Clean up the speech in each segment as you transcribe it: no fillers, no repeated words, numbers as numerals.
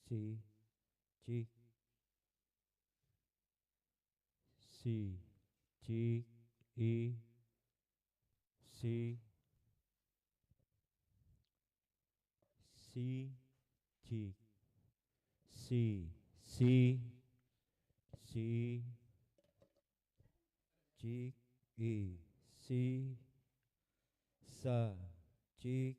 si, cik, si, cik, i, si, cik, si, cik, i, si, sa, cik.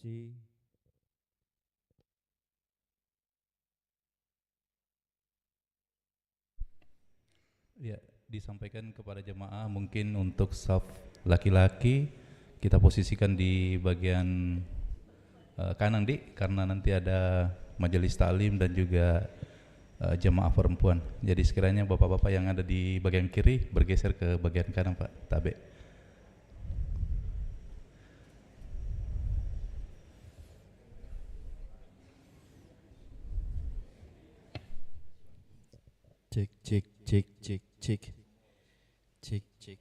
Si. Ya, disampaikan kepada jemaah mungkin untuk saf laki-laki kita posisikan di bagian kanan karena nanti ada majelis taklim dan juga jemaah perempuan. Jadi sekiranya bapak-bapak yang ada di bagian kiri bergeser ke bagian kanan Pak Tabe. Cek, cek, cek, cek, cek, cek, cek.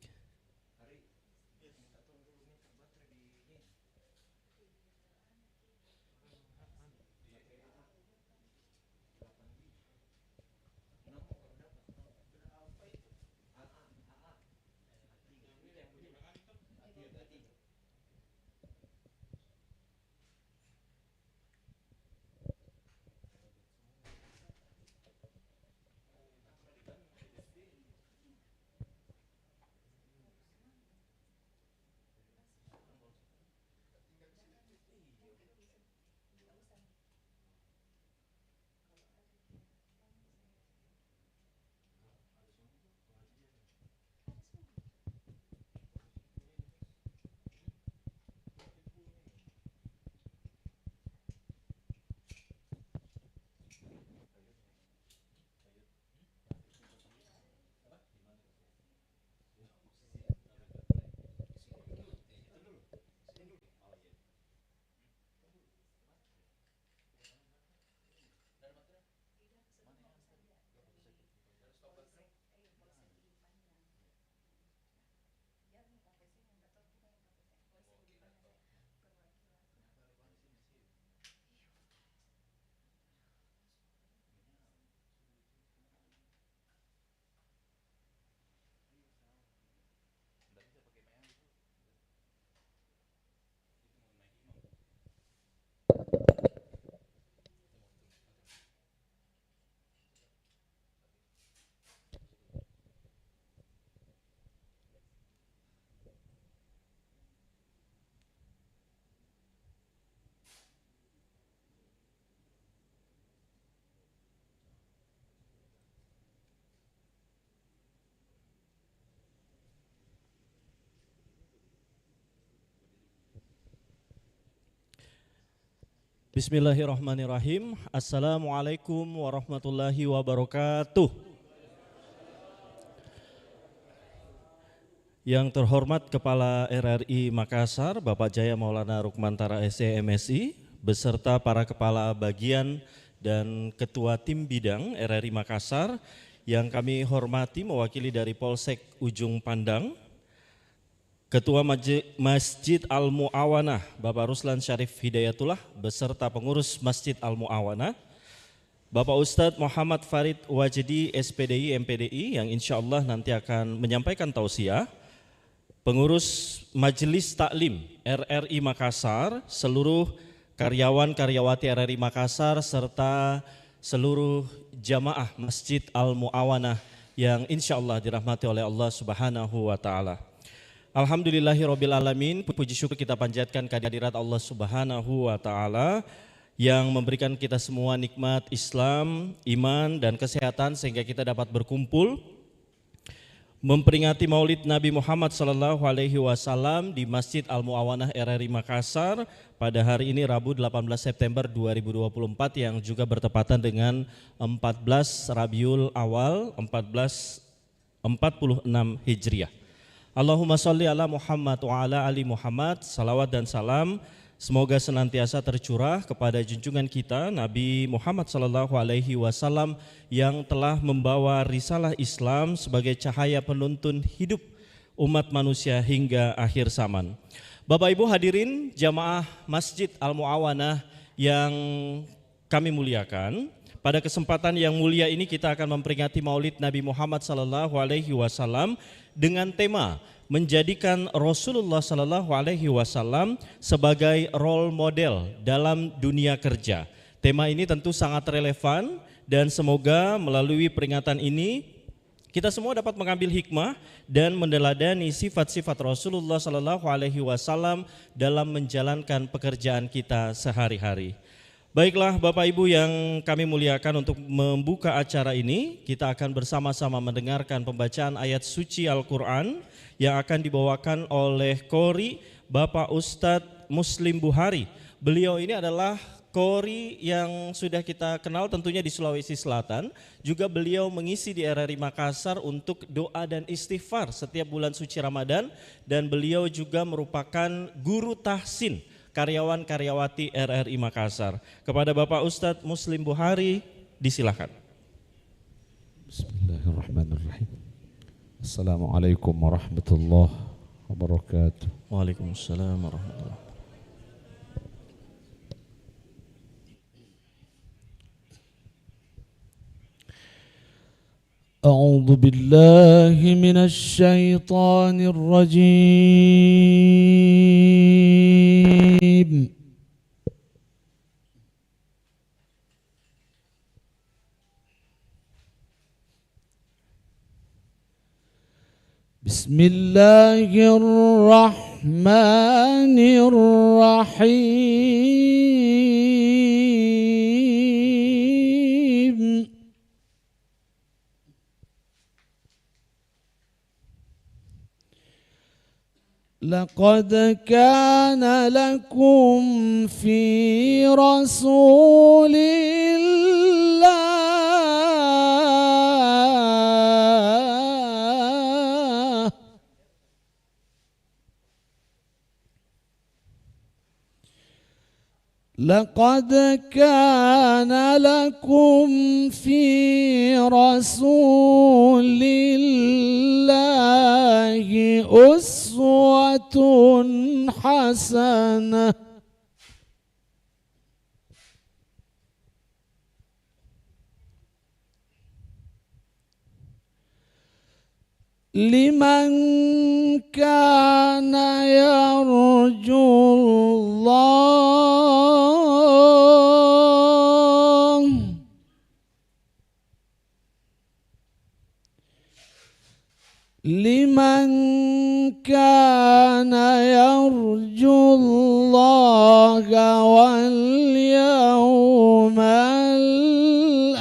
Bismillahirrahmanirrahim. Assalamualaikum warahmatullahi wabarakatuh. Yang terhormat Kepala RRI Makassar, Bapak Jaya Maulana Rukmantara SC/MSI, beserta para Kepala Bagian dan Ketua Tim Bidang RRI Makassar, yang kami hormati mewakili dari Polsek Ujung Pandang, Ketua Masjid Al-Mu'awanah Bapak Ruslan Syarif Hidayatullah beserta pengurus Masjid Al-Mu'awanah, Bapak Ustadz Muhammad Farid Wajidi SPDI MPDI yang insya Allah nanti akan menyampaikan tausiah, pengurus Majelis Taklim RRI Makassar, seluruh karyawan-karyawati RRI Makassar serta seluruh jamaah Masjid Al-Mu'awanah yang insya Allah dirahmati oleh Allah Subhanahu wa Ta'ala. Alhamdulillahirrabbilalamin, puji syukur kita panjatkan kehadirat Allah Subhanahu wa Ta'ala yang memberikan kita semua nikmat Islam, iman dan kesehatan sehingga kita dapat berkumpul memperingati Maulid Nabi Muhammad SAW di Masjid Al-Mu'awanah RRI Makassar pada hari ini Rabu 18 September 2024 yang juga bertepatan dengan 14 Rabiul Awal 1446 Hijriah. Allahumma sholli ala Muhammad wa ala ali Muhammad. Salawat dan salam semoga senantiasa tercurah kepada junjungan kita Nabi Muhammad SAW yang telah membawa risalah Islam sebagai cahaya penuntun hidup umat manusia hingga akhir zaman. Bapak Ibu hadirin jamaah Masjid Al-Mu'awanah yang kami muliakan, pada kesempatan yang mulia ini kita akan memperingati Maulid Nabi Muhammad SAW dengan tema menjadikan Rasulullah SAW sebagai role model dalam dunia kerja. Tema ini tentu sangat relevan dan semoga melalui peringatan ini kita semua dapat mengambil hikmah dan meneladani sifat-sifat Rasulullah SAW dalam menjalankan pekerjaan kita sehari-hari. Baiklah Bapak Ibu yang kami muliakan, untuk membuka acara ini kita akan bersama-sama mendengarkan pembacaan ayat suci Al-Quran yang akan dibawakan oleh Qori Bapak Ustadz Muslim Buhari. Beliau ini adalah Qori yang sudah kita kenal tentunya di Sulawesi Selatan. Juga beliau mengisi di RRI Makassar untuk doa dan istighfar setiap bulan suci Ramadan. Dan beliau juga merupakan guru tahsin karyawan-karyawati RRI Makassar. Kepada Bapak Ustadz Muslim Buhari, disilakan. Bismillahirrahmanirrahim. Assalamualaikum warahmatullahi wabarakatuh. Waalaikumsalam warahmatullahi wabarakatuh. أعوذ بالله من الشيطان الرجيم. بسم الله الرحمن الرحيم. لقد كان لكم في رسول الله لقد كان لكم في رسول الله أسوة حسنة لمن كان يرجو الله لمن كان يرجو الله واليوم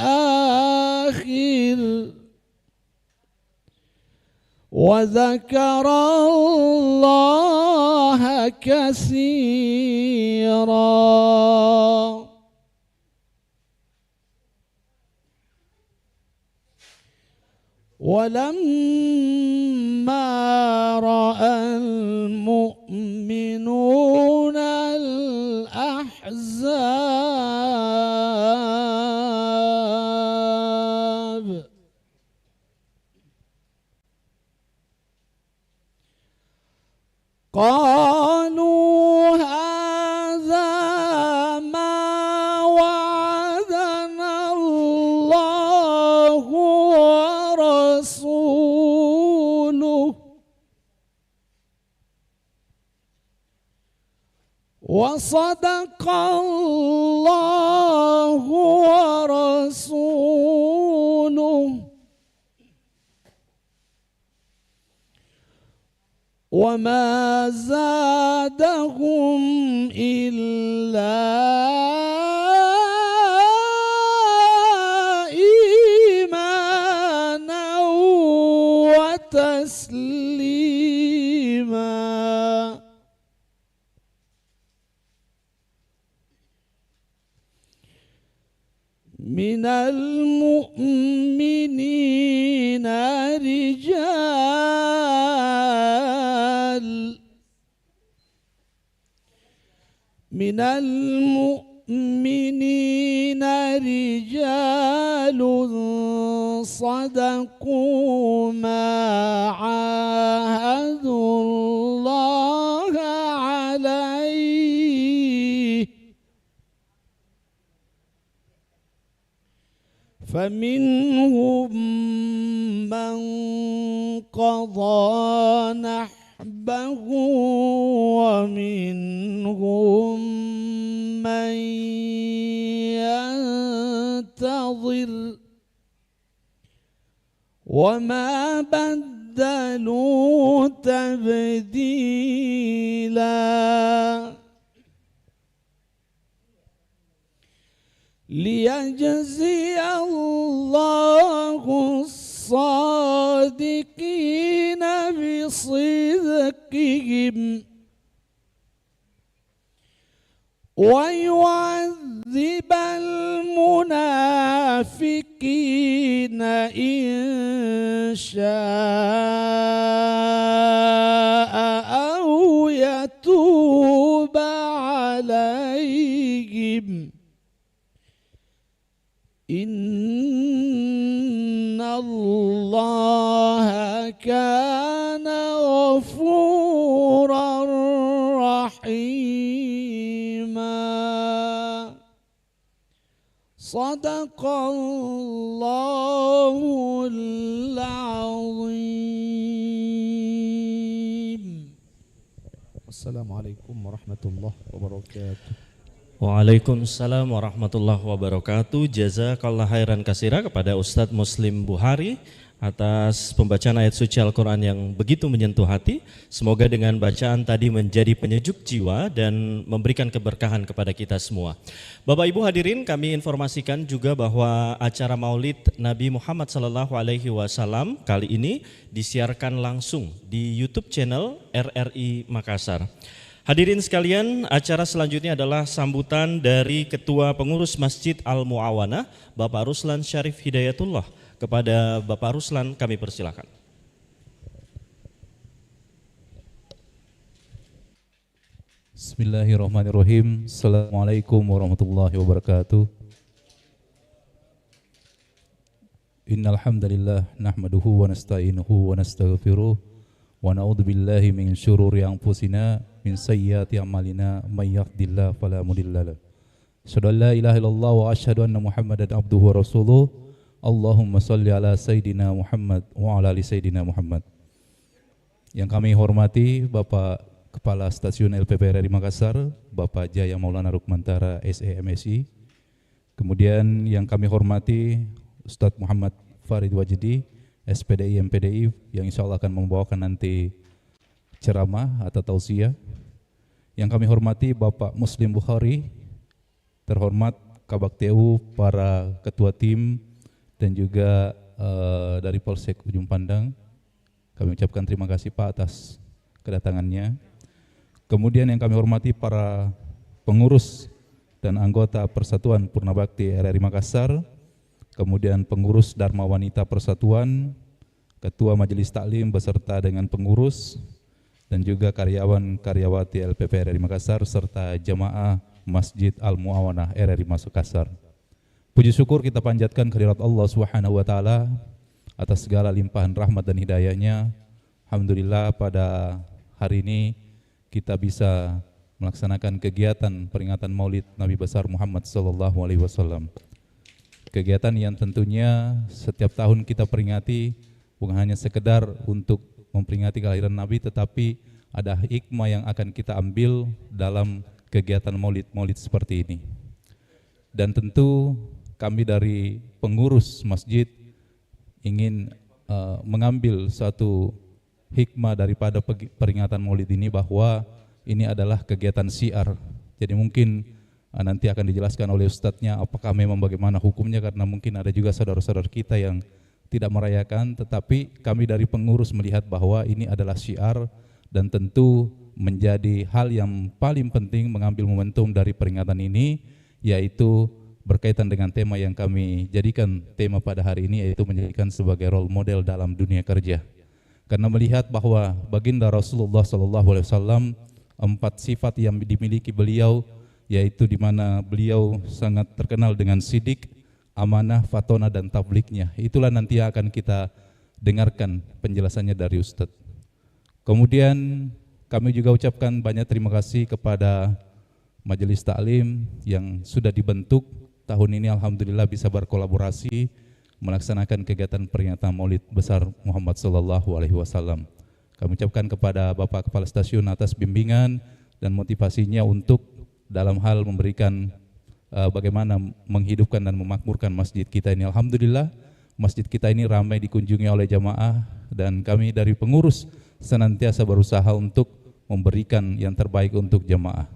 الآخر وذكر الله كثيرا. ولما رأى المؤمنون الأحزاب قالوا هذا ما وعدنا الله ورسوله وصدق الله ورسوله وما زادهم إلا إيمانا وتسليما. من المؤمنين رجال من المؤمنين رجال صدقوا ما عاهدوا الله عليه فمنهم من قضى نحبه ومنهم من ينتظر وما بدلوا تبديلا ليجزي الله الصادقين بصدقهم ويعذب المنافقين إن شاء أو يتوب عليهم إن الله كان غفورا رحيما صدق الله العظيم السلام عليكم ورحمة الله وبركاته. Waalaikumsalam warahmatullahi wabarakatuh. Jazakallah khairan katsira kepada Ustadz Muslim Buhari atas pembacaan ayat suci Al-Quran yang begitu menyentuh hati. Semoga dengan bacaan tadi menjadi penyejuk jiwa dan memberikan keberkahan kepada kita semua. Bapak Ibu hadirin, kami informasikan juga bahwa acara Maulid Nabi Muhammad SAW kali ini disiarkan langsung di YouTube channel RRI Makassar. Hadirin sekalian, acara selanjutnya adalah sambutan dari Ketua Pengurus Masjid Al-Mu'awanah, Bapak Ruslan Syarif Hidayatullah. Kepada Bapak Ruslan kami persilakan. Bismillahirrahmanirrahim. Assalamualaikum warahmatullahi wabarakatuh. Innal hamdalillah nahmaduhu wa nasta'inuhu wa nastaghfiruh wa na'udzu billahi min syururi anfusina min sayyiati a'malina may yahdihillahu fala mudilla lahu. Asyhadu an la ilaha illallah wa asyhadu anna Muhammadan abduhu wa rasuluh. Allahumma shalli ala Sayyidina Muhammad wa ala ali Sayyidina Muhammad. Yang kami hormati Bapak Kepala Stasiun LPP RRI Makassar, Bapak Jaya Maulana Rukmantara SEMSI. Kemudian yang kami hormati Ustadz Muhammad Farid Wajidi, SPDI MPDI, yang insya Allah akan membawakan nanti ceramah atau tausiah. Yang kami hormati Bapak Muslim Buhari, terhormat Kabak TU, para ketua tim, dan juga dari Polsek Ujung Pandang. Kami ucapkan terima kasih Pak atas kedatangannya. Kemudian yang kami hormati para pengurus dan anggota Persatuan Purnabakti RRI Makassar, kemudian pengurus Dharma Wanita Persatuan, Ketua Majelis Taklim beserta dengan pengurus, dan juga karyawan-karyawati LPP RRI Makassar serta jamaah Masjid Al-Mu'awanah RRI Makassar. Puji syukur kita panjatkan kehadirat Allah Subhanahu wa taala atas segala limpahan rahmat dan hidayahnya. Alhamdulillah pada hari ini kita bisa melaksanakan kegiatan peringatan Maulid Nabi besar Muhammad sallallahu alaihi wasallam. Kegiatan yang tentunya setiap tahun kita peringati bukan hanya sekedar untuk memperingati kelahiran Nabi, tetapi ada hikmah yang akan kita ambil dalam kegiatan Maulid seperti ini. Dan tentu kami dari pengurus masjid ingin mengambil suatu hikmah daripada peringatan Maulid ini, bahwa ini adalah kegiatan syiar. Jadi mungkin nanti akan dijelaskan oleh ustadznya apakah memang bagaimana hukumnya, karena mungkin ada juga saudara-saudara kita yang tidak merayakan, tetapi kami dari pengurus melihat bahwa ini adalah syiar dan tentu menjadi hal yang paling penting mengambil momentum dari peringatan ini, yaitu berkaitan dengan tema yang kami jadikan tema pada hari ini, yaitu menjadikan sebagai role model dalam dunia kerja. Karena melihat bahwa baginda Rasulullah SAW 4 sifat yang dimiliki beliau, yaitu di mana beliau sangat terkenal dengan sidik, amanah, fatona, dan tabliknya. Itulah nanti akan kita dengarkan penjelasannya dari Ustadz. Kemudian kami juga ucapkan banyak terima kasih kepada Majelis Ta'lim yang sudah dibentuk tahun ini, alhamdulillah bisa berkolaborasi melaksanakan kegiatan peringatan Maulid Besar Muhammad SAW. Kami ucapkan kepada Bapak Kepala Stasiun atas bimbingan dan motivasinya untuk dalam hal memberikan bagaimana menghidupkan dan memakmurkan masjid kita ini. Alhamdulillah masjid kita ini ramai dikunjungi oleh jamaah, dan kami dari pengurus senantiasa berusaha untuk memberikan yang terbaik untuk jamaah.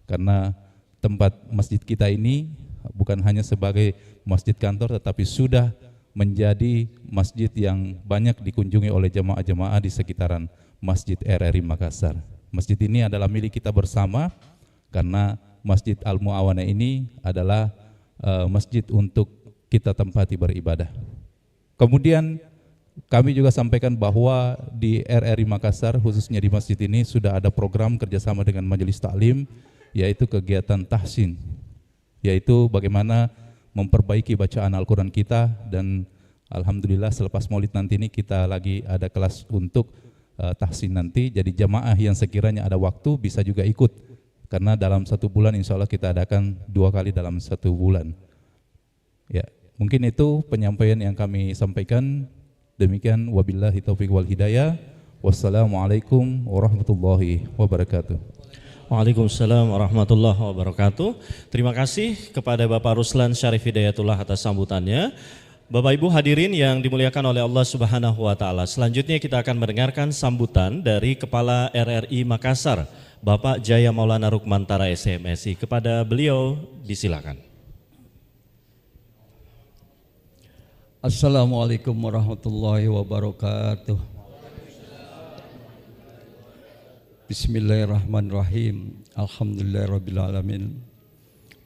Karena tempat masjid kita ini bukan hanya sebagai masjid kantor, tetapi sudah menjadi masjid yang banyak dikunjungi oleh jamaah-jamaah di sekitaran Masjid RRI Makassar. Masjid ini adalah milik kita bersama, karena Masjid Al-Mu'awana ini adalah masjid untuk kita tempati beribadah. Kemudian kami juga sampaikan bahwa di RRI Makassar, khususnya di masjid ini, sudah ada program kerjasama dengan Majelis Ta'lim, yaitu kegiatan tahsin, yaitu bagaimana memperbaiki bacaan Al-Quran kita. Dan alhamdulillah selepas maulid nanti ini kita lagi ada kelas untuk tahsin nanti. Jadi jamaah yang sekiranya ada waktu bisa juga ikut, karena dalam 1 bulan insya Allah kita adakan 2 kali dalam 1 bulan. Ya, mungkin itu penyampaian yang kami sampaikan. Demikian, wabillahi taufiq wal hidayah. Wassalamualaikum warahmatullahi wabarakatuh. Waalaikumsalam warahmatullahi wabarakatuh. Terima kasih kepada Bapak Ruslan Syarif Hidayatullah atas sambutannya. Bapak Ibu hadirin yang dimuliakan oleh Allah Subhanahu wa taala. Selanjutnya kita akan mendengarkan sambutan dari Kepala RRI Makassar, Bapak Jaya Maulana Rukmantara SMSI. Kepada beliau disilakan. Assalamualaikum warahmatullahi wabarakatuh. Bismillahirrahmanirrahim. Alhamdulillahirrabbilalamin.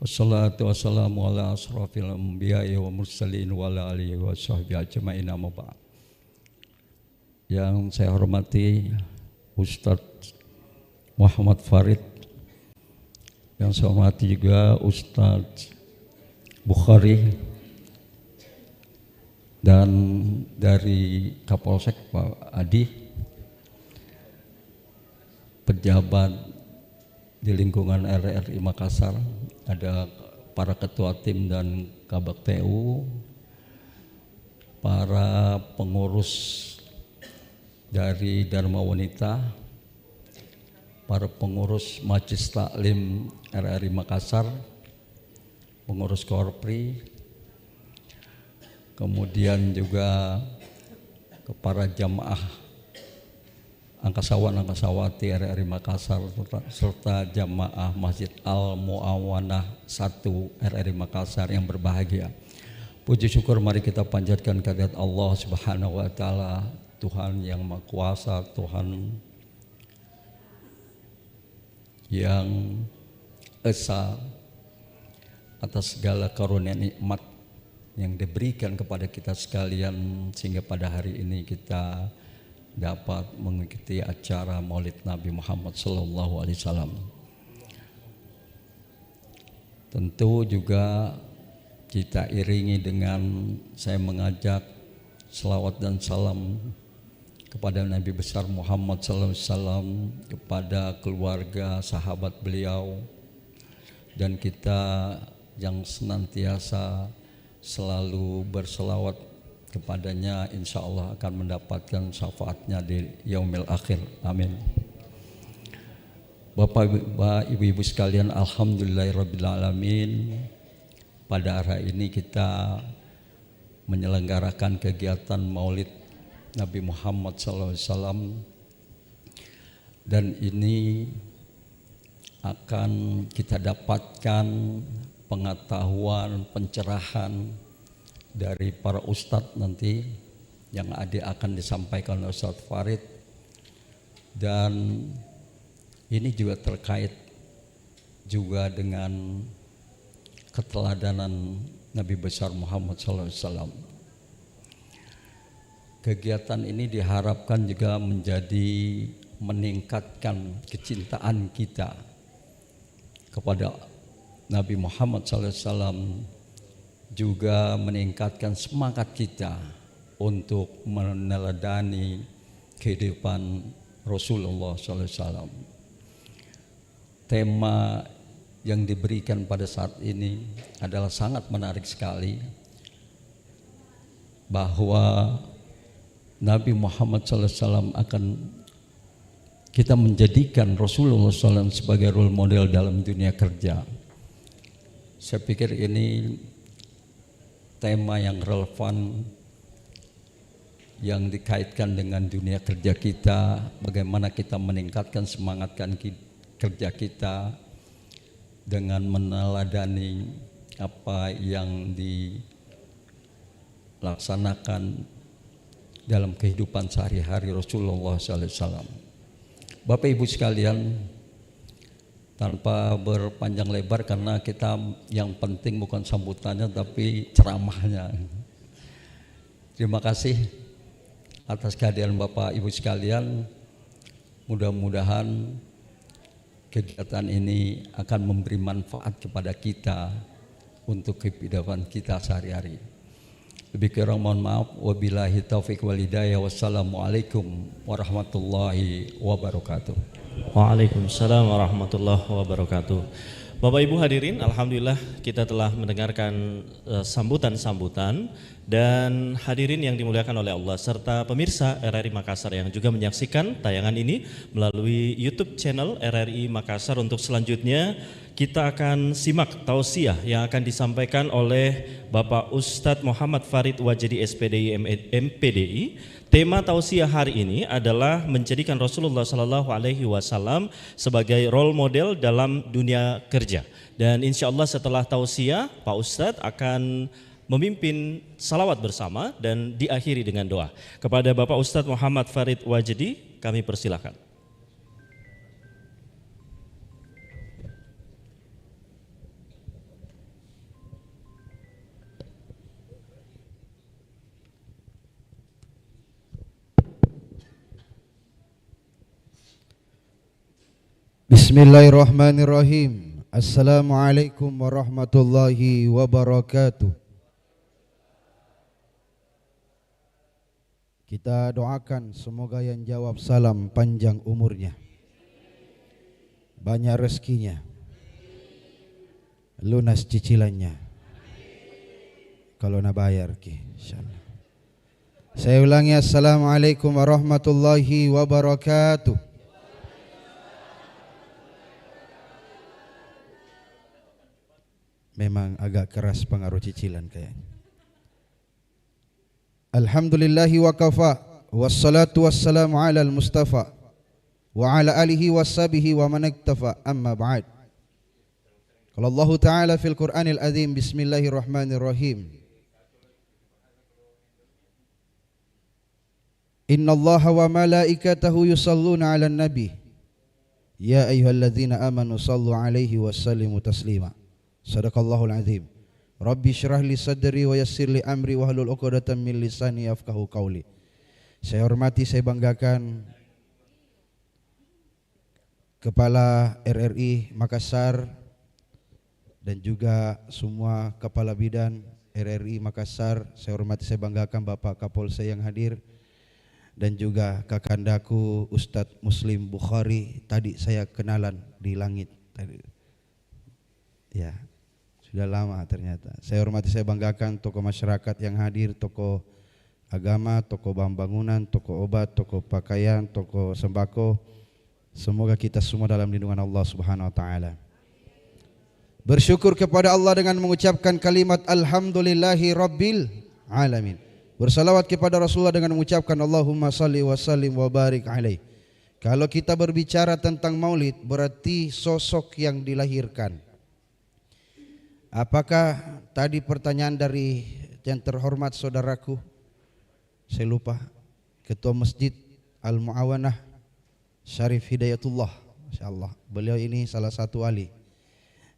Wassalatu wassalamu ala asrafil anbiya'i wa mursalin wa ala alihi wa sahbihi ajma'in, amma ba'd. Yang saya hormati Ustadz Muhammad Farid, yang saya hormati juga Ustadz Bukhari, dan dari Kapolsek Pak Adi, pejabat di lingkungan RRI Makassar, ada para ketua tim dan kabak TU, para pengurus dari Dharma Wanita, para pengurus Majelis Taklim RRI Makassar, pengurus Korpri, kemudian juga para jamaah angkasawan-angkasawati RRI Makassar, serta jamaah Masjid Al-Mu'awanah 1 RRI Makassar yang berbahagia. Puji syukur mari kita panjatkan kehadirat Allah Subhanahu wa taala, Tuhan yang Maha Kuasa, Tuhan yang esa, atas segala karunia nikmat yang diberikan kepada kita sekalian, sehingga pada hari ini kita dapat mengikuti acara Maulid Nabi Muhammad SAW. Tentu juga kita iringi dengan saya mengajak selawat dan salam kepada Nabi besar Muhammad SAW, kepada keluarga, sahabat beliau, dan kita yang senantiasa selalu berselawat kepadanya, insya Allah akan mendapatkan syafaatnya di yaumil akhir. Amin. Bapak ibu-ibu sekalian, alhamdulillahirrabbilalamin. Pada hari ini kita menyelenggarakan kegiatan Maulid Nabi Muhammad SAW, dan ini akan kita dapatkan pengetahuan, pencerahan dari para ustadz nanti yang akan disampaikan oleh Ustadz Farid. Dan ini juga terkait juga dengan keteladanan Nabi besar Muhammad SAW. Kegiatan ini diharapkan juga meningkatkan kecintaan kita kepada Nabi Muhammad SAW, juga meningkatkan semangat kita untuk meneladani kehidupan Rasulullah SAW. Tema yang diberikan pada saat ini adalah sangat menarik sekali, bahwa Nabi Muhammad SAW akan kita menjadikan Rasulullah SAW sebagai role model dalam dunia kerja. Saya pikir ini tema yang relevan, yang dikaitkan dengan dunia kerja kita, bagaimana kita meningkatkan semangatkan kerja kita dengan meneladani apa yang dilaksanakan dalam kehidupan sehari-hari Rasulullah SAW. Bapak Ibu sekalian, tanpa berpanjang lebar, karena kita yang penting bukan sambutannya tapi ceramahnya. Terima kasih atas kehadiran Bapak Ibu sekalian. Mudah-mudahan kegiatan ini akan memberi manfaat kepada kita untuk kehidupan kita sehari-hari. Lebih kurang mohon maaf. Wabillahi taufiq wal hidayah. Wassalamualaikum warahmatullahi wabarakatuh. Waalaikumsalam warahmatullahi wabarakatuh. Bapak Ibu hadirin, alhamdulillah kita telah mendengarkan sambutan-sambutan dan hadirin yang dimuliakan oleh Allah serta pemirsa RRI Makassar yang juga menyaksikan tayangan ini melalui YouTube channel RRI Makassar. Untuk selanjutnya kita akan simak tausiah yang akan disampaikan oleh Bapak Ustadz Muhammad Farid Wajdi SPDI MPDI. Tema tausiah hari ini adalah menjadikan Rasulullah SAW sebagai role model dalam dunia kerja. Dan insya Allah setelah tausiah, Pak Ustadz akan memimpin salawat bersama dan diakhiri dengan doa. Kepada Bapak Ustadz Muhammad Farid Wajdi, kami persilakan. Bismillahirrahmanirrahim. Assalamualaikum warahmatullahi wabarakatuh. Kita doakan semoga yang jawab salam panjang umurnya, banyak rezekinya, lunas cicilannya, kalau nak bayar insyaallah. Saya ulangi, assalamualaikum warahmatullahi wabarakatuh. Memang agak keras pengaruh cicilan kayaknya. Alhamdulillahi wa kafa, wassalatu wassalamu ala al-mustafa wa ala alihi wassabihi wa man iktafa, amma ba'd. Qala Allah Ta'ala fil Qur'anil Azim, bismillahirrahmanirrahim. Inna Allaha wa malaikatahu yusalluna ala nabi, ya ayyuhalladzina amanu sallu alaihi wa sallimu taslima. Sadaqallahul azim. Rabbi syrah li sadri wa yassir li amri wa hlul 'uqdatam min lisani yafqahu qawli. Saya hormati, saya banggakan Kepala RRI Makassar dan juga semua kepala bidan RRI Makassar. Saya hormati, saya banggakan Bapak Kapolsek yang hadir dan juga kakandaku Ustadz Muslim Bukhari. Tadi saya kenalan di langit tadi. Ya. Sudah lama ternyata. Saya hormati, saya banggakan tokoh masyarakat yang hadir, tokoh agama, tokoh bangunan, tokoh obat, tokoh pakaian, tokoh sembako. Semoga kita semua dalam lindungan Allah Subhanahu wa taala. Bersyukur kepada Allah dengan mengucapkan kalimat alhamdulillahi rabbil alamin. Bersalawat kepada Rasulullah dengan mengucapkan Allahumma salli wa sallim wa barik alaih. Kalau kita berbicara tentang maulid berarti sosok yang dilahirkan. Apakah tadi pertanyaan dari yang terhormat saudaraku, saya lupa, Ketua Masjid Al-Mu'awanah Syarif Hidayatullah, insyaallah. Beliau ini salah satu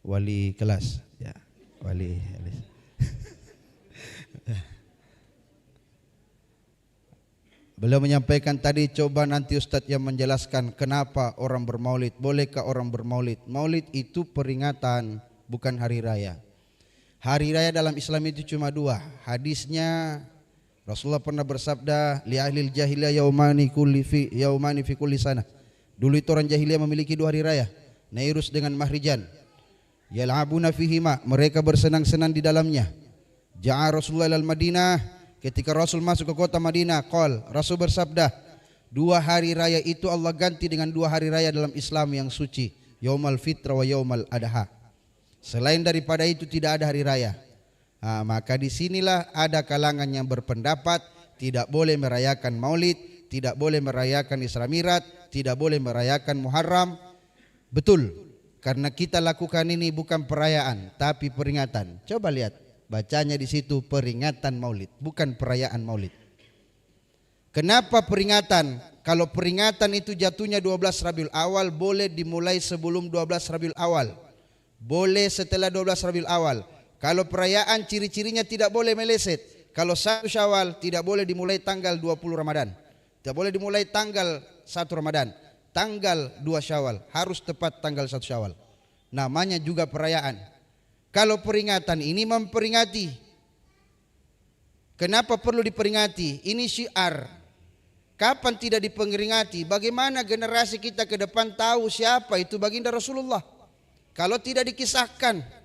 wali kelas ya. Wali. Beliau menyampaikan tadi, coba nanti Ustadz yang menjelaskan kenapa orang bermaulid. Bolehkah orang bermaulid? Maulid itu peringatan, bukan hari raya. Hari raya dalam Islam itu cuma dua. Hadisnya Rasulullah pernah bersabda, li ahlil jahiliyah yaumani fi kulli sana. Dulu itu orang jahiliyah memiliki dua hari raya, Nairus dengan Mahrijan. Yal'abuna fihima, mereka bersenang-senang di dalamnya. Ja'a Rasulullah ilal Madinah, ketika Rasul masuk ke kota Madinah, Rasul bersabda, dua hari raya itu Allah ganti dengan dua hari raya dalam Islam yang suci, Yaumal Fitra wa Yaumal Adha. Selain daripada itu tidak ada hari raya. Maka disinilah ada kalangan yang berpendapat tidak boleh merayakan Maulid, tidak boleh merayakan Isra Mi'raj, tidak boleh merayakan Muharram. Betul, karena kita lakukan ini bukan perayaan tapi peringatan. Coba lihat, bacanya di situ peringatan Maulid, bukan perayaan Maulid. Kenapa peringatan? Kalau peringatan itu jatuhnya 12 Rabiul Awal, boleh dimulai sebelum 12 Rabiul Awal, boleh setelah 12 Rabiul Awal. Kalau perayaan ciri-cirinya tidak boleh meleset. Kalau 1 Syawal tidak boleh dimulai tanggal 20 Ramadan, tidak boleh dimulai tanggal 1 Ramadan. Tanggal 2 Syawal harus tepat tanggal 1 Syawal. Namanya juga perayaan. Kalau peringatan ini memperingati. Kenapa perlu diperingati? Ini syiar. Kapan tidak diperingati? Bagaimana generasi kita ke depan tahu siapa itu baginda Rasulullah? Kalau tidak dikisahkan.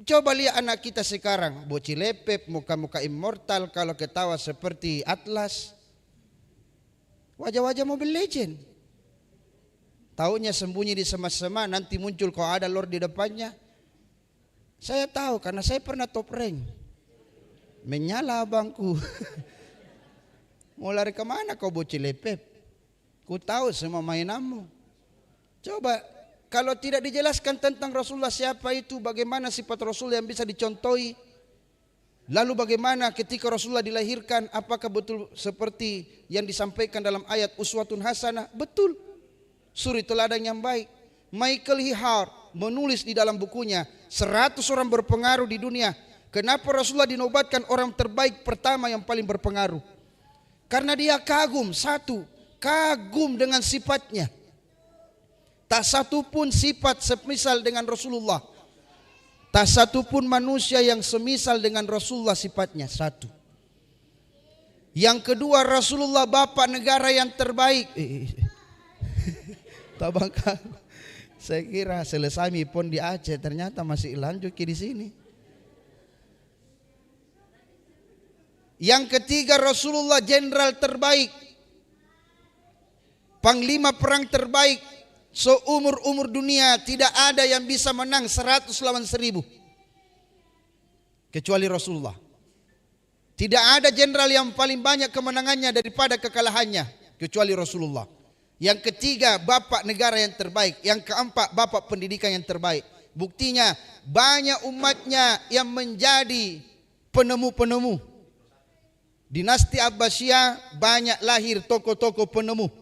Coba lihat anak kita sekarang, bocil lepep, muka-muka immortal, kalau ketawa seperti Atlas. Wajah-wajah Mobile Legend. Taunya sembunyi di sema-sema, nanti muncul kalau ada Lord di depannya. Saya tahu karena saya pernah top rank. Menyala abangku. Mau lari kemana kau bocil lepep? Ku tahu semua mainanmu. Coba kalau tidak dijelaskan tentang Rasulullah siapa itu, bagaimana sifat Rasul yang bisa dicontohi. Lalu bagaimana ketika Rasulullah dilahirkan, apakah betul seperti yang disampaikan dalam ayat uswatun hasanah? Betul. Suri teladan yang baik. Michael Hihar menulis di dalam bukunya 100 orang berpengaruh di dunia. Kenapa Rasulullah dinobatkan orang terbaik pertama yang paling berpengaruh? Karena dia kagum, kagum dengan sifatnya. Tak satu pun sifat semisal dengan Rasulullah. Tak satu pun manusia yang semisal dengan Rasulullah sifatnya. Satu. Yang kedua, Rasulullah bapak negara yang terbaik. Tabangka. Saya kira selesai pun di Aceh, ternyata masih lanjut di sini. Yang ketiga, Rasulullah jenderal terbaik, panglima perang terbaik. Seumur-umur dunia tidak ada yang bisa menang 100 lawan 1000 kecuali Rasulullah. Tidak ada jenderal yang paling banyak kemenangannya daripada kekalahannya kecuali Rasulullah. Yang ketiga, bapak negara yang terbaik. Yang keempat, bapak pendidikan yang terbaik. Buktinya banyak umatnya yang menjadi penemu-penemu. Dinasti Abbasiyah banyak lahir tokoh-tokoh penemu.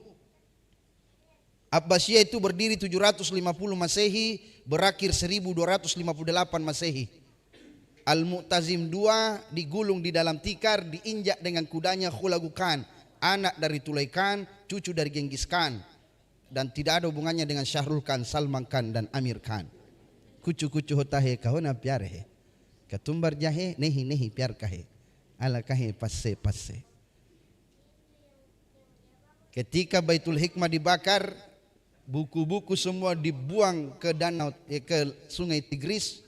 Abbasiyah itu berdiri 750 Masehi, berakhir 1258 Masehi. Al-Mu'tazim II digulung di dalam tikar, diinjak dengan kudanya Khulagu Khan, anak dari Tulay Khan, cucu dari Genghis Khan, dan tidak ada hubungannya dengan Syahrul Khan, Salman Khan, dan Amir Khan. Kucu-kucu hotahe kahona piare, ketumbar jahe nehi piar kahe, ala kahe passe. Ketika Baitul Hikmah dibakar, buku-buku semua dibuang ke danau, ke sungai Tigris.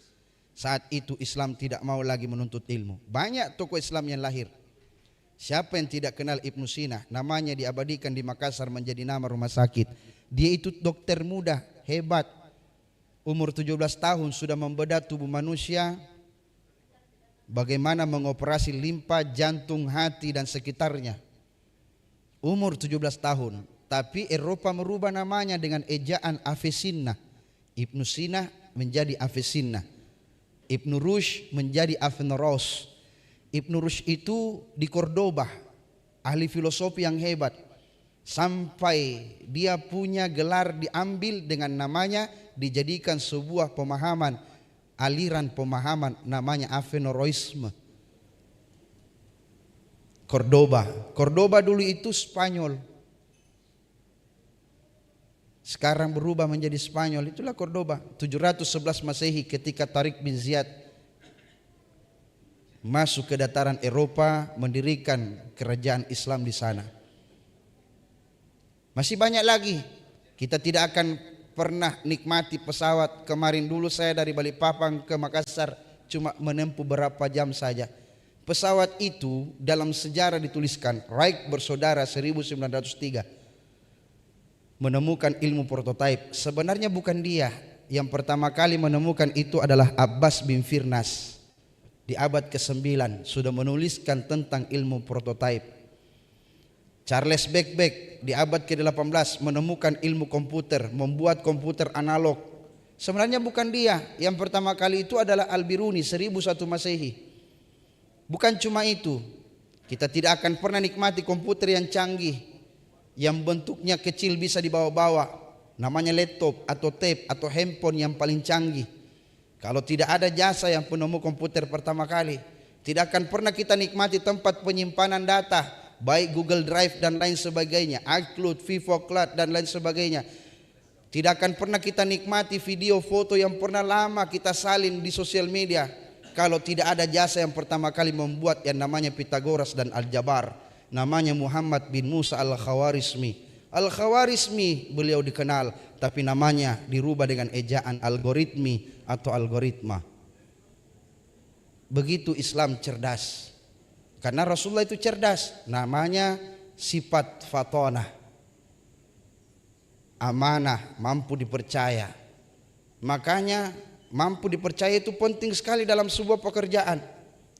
Saat itu Islam tidak mau lagi menuntut ilmu. Banyak tokoh Islam yang lahir. Siapa yang tidak kenal Ibnu Sina? Namanya diabadikan di Makassar menjadi nama rumah sakit. Dia itu dokter muda, hebat. Umur 17 tahun sudah membedah tubuh manusia. Bagaimana mengoperasi limpa, jantung, hati dan sekitarnya. Umur 17 tahun. Tapi Eropa merubah namanya dengan ejaan Avicenna. Ibnu Sina menjadi Avicenna. Ibnu Rushd menjadi Averroes. Ibnu Rushd itu di Cordoba, ahli filosofi yang hebat. Sampai dia punya gelar diambil dengan namanya, dijadikan sebuah pemahaman aliran pemahaman namanya Averroisme. Cordoba dulu itu Spanyol. Sekarang berubah menjadi Spanyol. Itulah Cordoba. 711 Masehi ketika Tariq bin Ziyad masuk ke dataran Eropa, mendirikan kerajaan Islam di sana. Masih banyak lagi. Kita tidak akan pernah nikmati pesawat. Kemarin dulu saya dari Balikpapan ke Makassar cuma menempuh berapa jam saja. Pesawat itu dalam sejarah dituliskan Wright bersaudara 1903 menemukan ilmu prototipe. Sebenarnya bukan dia yang pertama kali menemukan itu, adalah Abbas bin Firnas di abad ke-9 sudah menuliskan tentang ilmu prototipe. Charles Babbage di abad ke-18 menemukan ilmu komputer, membuat komputer analog. Sebenarnya bukan dia, yang pertama kali itu adalah Al-Biruni 1001 Masehi. Bukan cuma itu, kita tidak akan pernah nikmati komputer yang canggih, yang bentuknya kecil bisa dibawa-bawa, namanya laptop atau tab atau handphone yang paling canggih. Kalau tidak ada jasa yang penemu komputer pertama kali, tidak akan pernah kita nikmati tempat penyimpanan data, baik Google Drive dan lain sebagainya, iCloud, Vivo Cloud dan lain sebagainya. Tidak akan pernah kita nikmati video foto yang pernah lama kita salin di sosial media kalau tidak ada jasa yang pertama kali membuat yang namanya Pythagoras dan Aljabar, namanya Muhammad bin Musa Al-Khawarizmi. Al-Khawarizmi beliau dikenal, tapi namanya dirubah dengan ejaan algoritmi atau algoritma. Begitu Islam cerdas. Karena Rasulullah itu cerdas, namanya sifat fatonah. Amanah, mampu dipercaya. Makanya mampu dipercaya itu penting sekali dalam sebuah pekerjaan.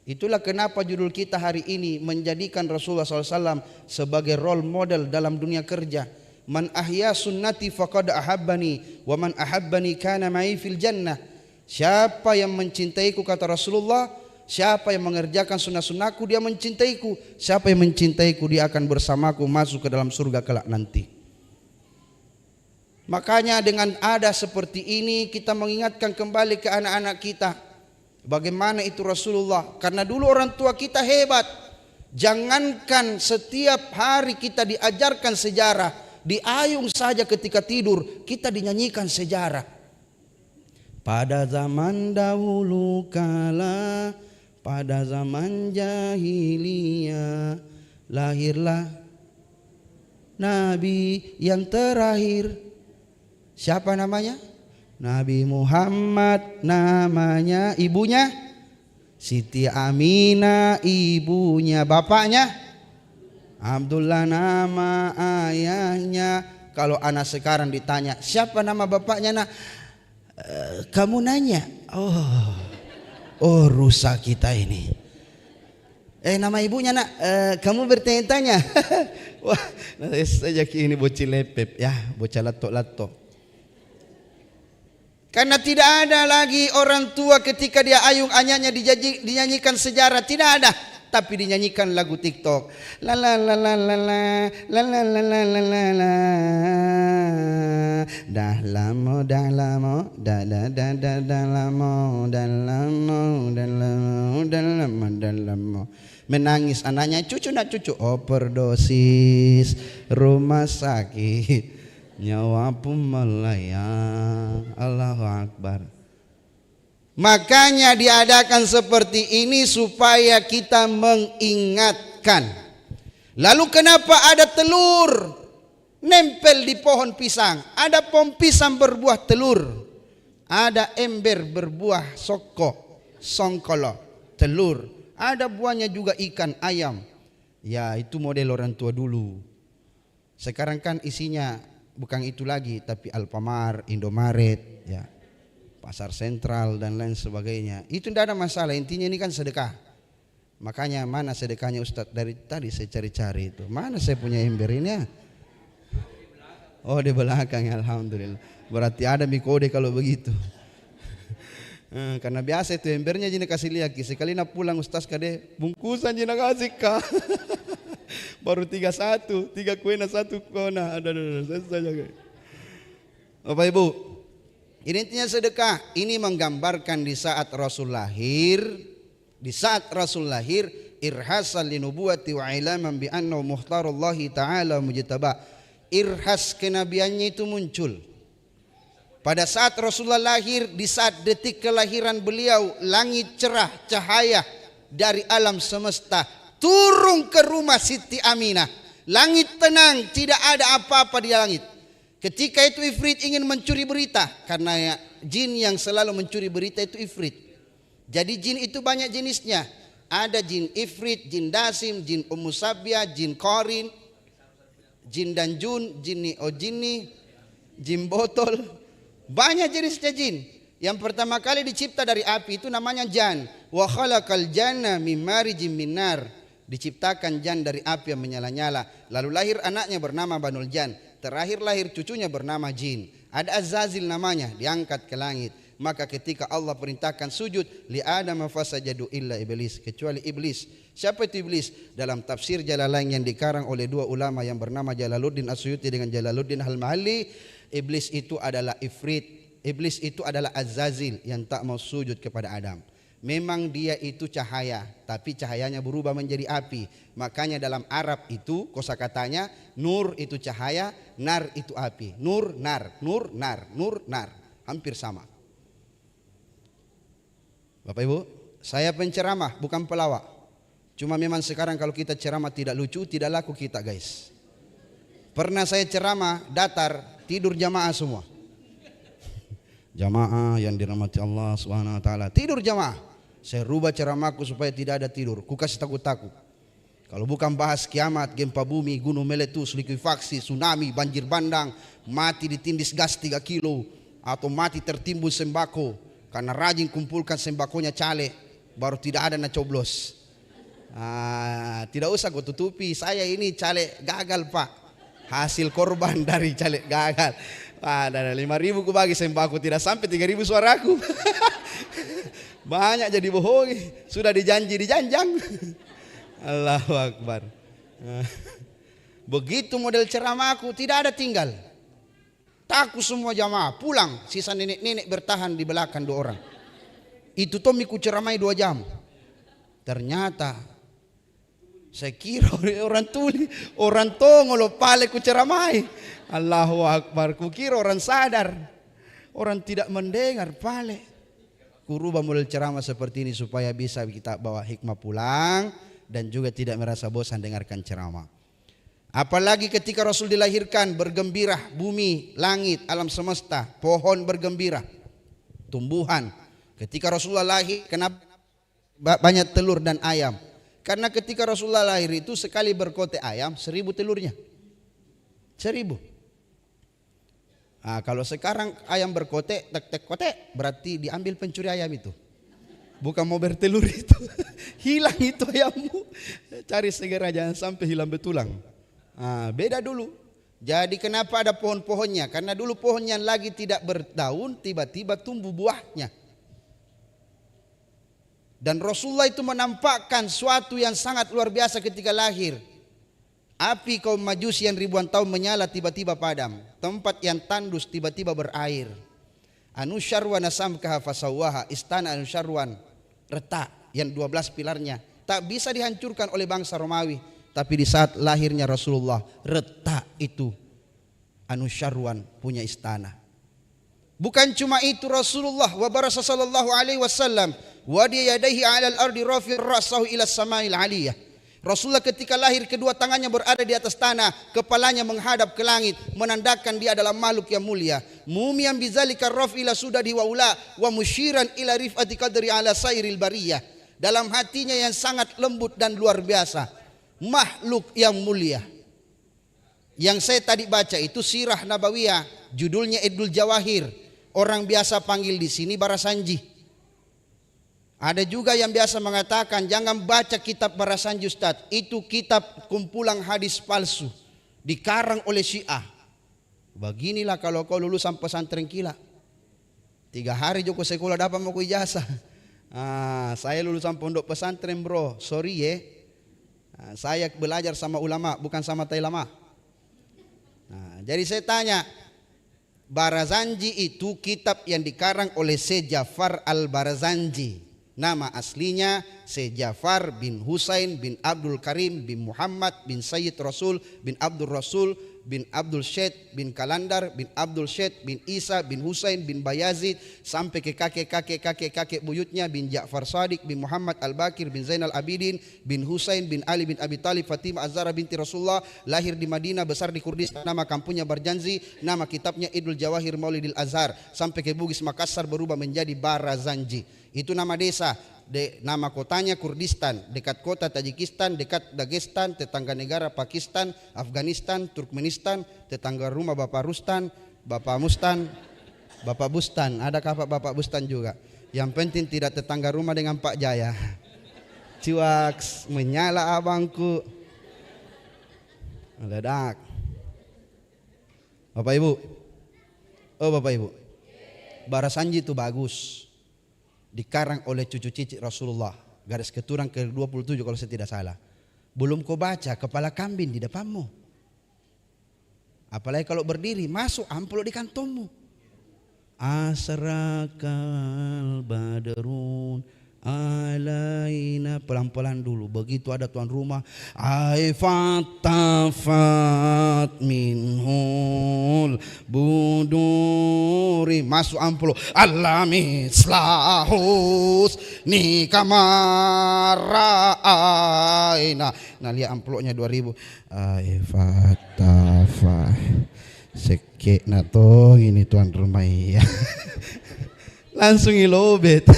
Itulah kenapa judul kita hari ini menjadikan Rasulullah SAW sebagai role model dalam dunia kerja. Man ahya sunnati faqad ahabbani wa man ahabbani kana ma'i fil jannah. Siapa yang mencintaiku, kata Rasulullah, siapa yang mengerjakan sunnah-sunnahku, dia mencintaiku. Siapa yang mencintaiku, dia akan bersamaku masuk ke dalam surga kelak nanti. Makanya dengan ada seperti ini kita mengingatkan kembali ke anak-anak kita bagaimana itu Rasulullah. Karena dulu orang tua kita hebat. Jangankan setiap hari kita diajarkan sejarah, diayung saja ketika tidur kita dinyanyikan sejarah. Pada zaman dahulu kala, pada zaman jahiliyah, lahirlah Nabi yang terakhir. Siapa namanya? Nabi Muhammad namanya. Ibunya Siti Aminah, ibunya. Bapaknya Abdullah nama ayahnya. Kalau anak sekarang ditanya siapa nama bapaknya, nak, kamu nanya. Oh rusak kita ini. Nama ibunya, nak, kamu bertanya-tanya. Wah, saja ini bocil lepep ya, bocah lato-lato. Karena tidak ada lagi orang tua ketika dia ayung anyanya dinyanyikan sejarah, tidak ada, tapi dinyanyikan lagu TikTok. La la la la la la la la la la la la la. Dah lama menangis anaknya, cucu nak cucu, overdosis, rumah sakit, nyawa pun melayang. Allahu Akbar. Makanya diadakan seperti ini supaya kita mengingatkan. Lalu kenapa ada telur nempel di pohon pisang? Ada pohon pisang berbuah telur, ada ember berbuah songkolo, telur. Ada buahnya juga ikan, ayam. Ya itu model orang tua dulu. Sekarang kan isinya bukan itu lagi, tapi Alfamart, Indomaret, ya, pasar sentral dan lain sebagainya. Itu tidak ada masalah, intinya ini kan sedekah. Makanya mana sedekahnya Ustadz? Dari tadi saya cari-cari itu. Mana saya punya ember ini ya? Oh di belakang, alhamdulillah. Berarti ada mikode kalau begitu. Karena biasa itu embernya jina kasih lihat. Sekali nak pulang Ustadz kade bungkusan jina kasih kah. Baru 3 kuena 1 kona. Ada saja. Bapak Ibu, Ini intinya sedekah. Ini menggambarkan di saat Rasul lahir, irhasan linubuwati wa ilaman bi annahu mukhtarullahi ta'ala mujtaba. Irhas kenabiannya itu muncul. Pada saat Rasulullah lahir, di saat detik kelahiran beliau, langit cerah, cahaya dari alam semesta turun ke rumah Siti Aminah. Langit tenang, tidak ada apa-apa di langit. Ketika itu Ifrit ingin mencuri berita, karena jin yang selalu mencuri berita itu Ifrit. Jadi jin itu banyak jenisnya. Ada jin Ifrit, jin Dasim, jin Ummu Sabiah, jin Qarin, jin Danjun, jin Ojini, jin Botol. Banyak jenisnya jin. Yang pertama kali dicipta dari api itu namanya jan. Wa khalaqal janna min marijim min nar. Diciptakan jan dari api yang menyala-nyala. Lalu lahir anaknya bernama Banul Jan. Terakhir lahir cucunya bernama jin. Ada Azazil namanya, diangkat ke langit. Maka ketika Allah perintahkan sujud li Adam fasajadu illa iblis, kecuali iblis. Siapa itu iblis? Dalam tafsir Jalalain yang dikarang oleh dua ulama yang bernama Jalaluddin As-Suyuti dengan Jalaluddin Al-Mahalli, iblis itu adalah Ifrit. Iblis itu adalah Azazil yang tak mau sujud kepada Adam. Memang dia itu cahaya, tapi cahayanya berubah menjadi api. Makanya dalam Arab itu kosakatanya nur itu cahaya, nar itu api. Nur, nar, nur, nar, nur, nar. Hampir sama. Bapak Ibu, saya penceramah bukan pelawak. Cuma memang sekarang kalau kita ceramah tidak lucu, tidak laku kita guys. Pernah saya ceramah datar, tidur jamaah semua. Jamaah yang dirahmati Allah Subhanahu wa taala, tidur jamaah. Saya rubah ceramahku supaya tidak ada tidur. Ku kasih takut-takut. Kalau bukan bahas kiamat, gempa bumi, gunung meletus, likuifaksi, tsunami, banjir bandang, mati ditindis gas 3 kilo, atau mati tertimbun sembako karena rajin kumpulkan sembakonya caleg, baru tidak ada na coblos. Tidak usah kau tutupi, saya ini caleg gagal Pak, hasil korban dari caleg gagal. Ada 5.000 ku bagi sembako, tidak sampai 3.000 suaraku. Banyak jadi bohongi, sudah dijanji dijanjang. Allahu Akbar. Begitu model ceramahku, tidak ada tinggal. Takut semua jamaah pulang, sisa nenek-nenek bertahan di belakang 2 orang. Itu Tomiku ceramai 2 jam. Ternyata saya kira orang tuli, orang tongolo pale ku ceramai. Allahu Akbar, ku kira orang sadar. Orang tidak mendengar pale. Ku rubah model ceramah seperti ini supaya bisa kita bawa hikmah pulang dan juga tidak merasa bosan dengarkan ceramah. Apalagi ketika Rasul dilahirkan, bergembira bumi, langit, alam semesta, pohon bergembira, tumbuhan. Ketika Rasulullah lahir, kenapa banyak telur dan ayam? Karena ketika Rasulullah lahir itu sekali berkote ayam 1.000 telurnya. 1.000. Kalau sekarang ayam berkote, tek-tek kote, berarti diambil pencuri ayam itu. Bukan mau bertelur itu. Hilang itu ayammu. Cari segera, jangan sampai hilang betulang. Beda dulu. Jadi kenapa ada pohon-pohonnya? Karena dulu pohonnya lagi tidak berdaun, tiba-tiba tumbuh buahnya. Dan Rasulullah itu menampakkan suatu yang sangat luar biasa ketika lahir. Api kaum Majusi yang ribuan tahun menyala tiba-tiba padam. Tempat yang tandus tiba-tiba berair. Anusyarwan asamkaha fasawaha, istana Anusyarwan retak yang 12 pilarnya tak bisa dihancurkan oleh bangsa Romawi. Tapi di saat lahirnya Rasulullah, retak itu Anusyarwan punya istana. Bukan cuma itu, Rasulullah wa barasa sallallahu alaihi wasallam wa dia yadaihi 'alal ardi rafi' ra'sahu ila samail 'aliyah. Rasulullah ketika lahir kedua tangannya berada di atas tanah, kepalanya menghadap ke langit, menandakan dia adalah makhluk yang mulia. Mumian bizalika rafi' ila sudadi wa ula wa musyiran ila rif'ati qadri ala sairil bariyah. Dalam hatinya yang sangat lembut dan luar biasa, makhluk yang mulia. Yang saya tadi baca itu sirah nabawiyah, judulnya Idul Jawahir. Orang biasa panggil di sini Barasanji. Ada juga yang biasa mengatakan jangan baca kitab Barasanji Ustaz, itu kitab kumpulan hadis palsu dikarang oleh Syiah. Beginilah kalau kau lulusan pesantren kilat, 3 hari joko sekolah dapat mau ijazah. Saya lulusan pondok pesantren bro, sorry ya. Saya belajar sama ulama bukan sama tai lama. Jadi saya tanya, Barazanji itu kitab yang dikarang oleh Syekh Jafar Al-Barazanji. Nama aslinya Syekh Jafar bin Husain bin Abdul Karim bin Muhammad bin Sayyid Rasul bin Abdul Rasul bin Abdul Syed bin Kalandar bin Abdul Syed bin Isa bin Husain bin Bayazid sampai ke kakek buyutnya bin Ja'far Sadiq bin Muhammad Al-Bakir bin Zainal Abidin bin Husain bin Ali bin Abi Talib Fatimah Az-Zahra binti Rasulullah, lahir di Madinah, besar di Kurdistan, nama kampungnya Barjanzi, nama kitabnya Idul Jawahir Maulidil Azhar, sampai ke Bugis Makassar berubah menjadi Barazanji. Itu nama desa. Nama kotanya Kurdistan, dekat kota Tajikistan, dekat Dagestan, tetangga negara Pakistan, Afghanistan, Turkmenistan, tetangga rumah Bapak Rustan, Bapak Mustan, Bapak Bustan. Adakah Bapak Bustan juga? Yang penting tidak tetangga rumah dengan Pak Jaya. Ciwaks, menyala abangku. Meledak. Bapak Ibu. Oh Bapak Ibu. Barazanji itu bagus. Dikarang oleh cucu cicit Rasulullah, garis keturunan ke-27 kalau saya tidak salah. Belum kau baca, kepala kambing di depanmu. Apalagi kalau berdiri, masuk amplop di kantongmu. Asrakal badrun alaina, pelan-pelan dulu. Begitu ada tuan rumah, aifatafat minhul buduri, masuk amplop. Alamislahus nikamaraina. Nah lihat amplopnya 2000. Aifatafat sekek nato ini tuan rumah ya. Langsung ilobet.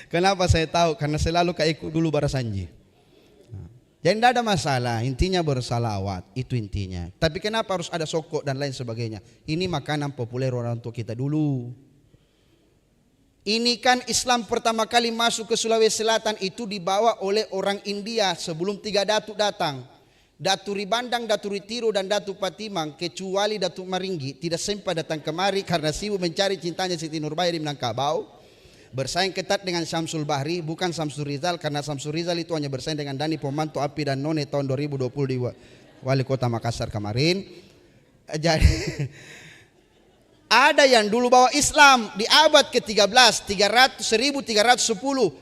Kenapa saya tahu? Karena selalu ikut dulu Barazanji. Jadi tidak ada masalah, intinya bersalawat, itu intinya. Tapi kenapa harus ada sokok dan lain sebagainya? Ini makanan populer orang tua kita dulu. Ini kan Islam pertama kali masuk ke Sulawesi Selatan itu dibawa oleh orang India sebelum 3 datuk datang. Daturi Bandang, Daturi Tiro dan Datu Patimang, kecuali Datu Maringgi tidak sempat datang kemari karena sibuk mencari cintanya Siti Nurbaya di Minangkabau. Bersaing ketat dengan Syamsul Bahri, bukan Syamsul Rizal, karena Syamsul Rizal itu hanya bersaing dengan Dani Pomanto Api dan None tahun 2020 di Wali Kota Makassar kemarin. Jadi ada yang dulu bawa Islam di abad ke-13, 1310,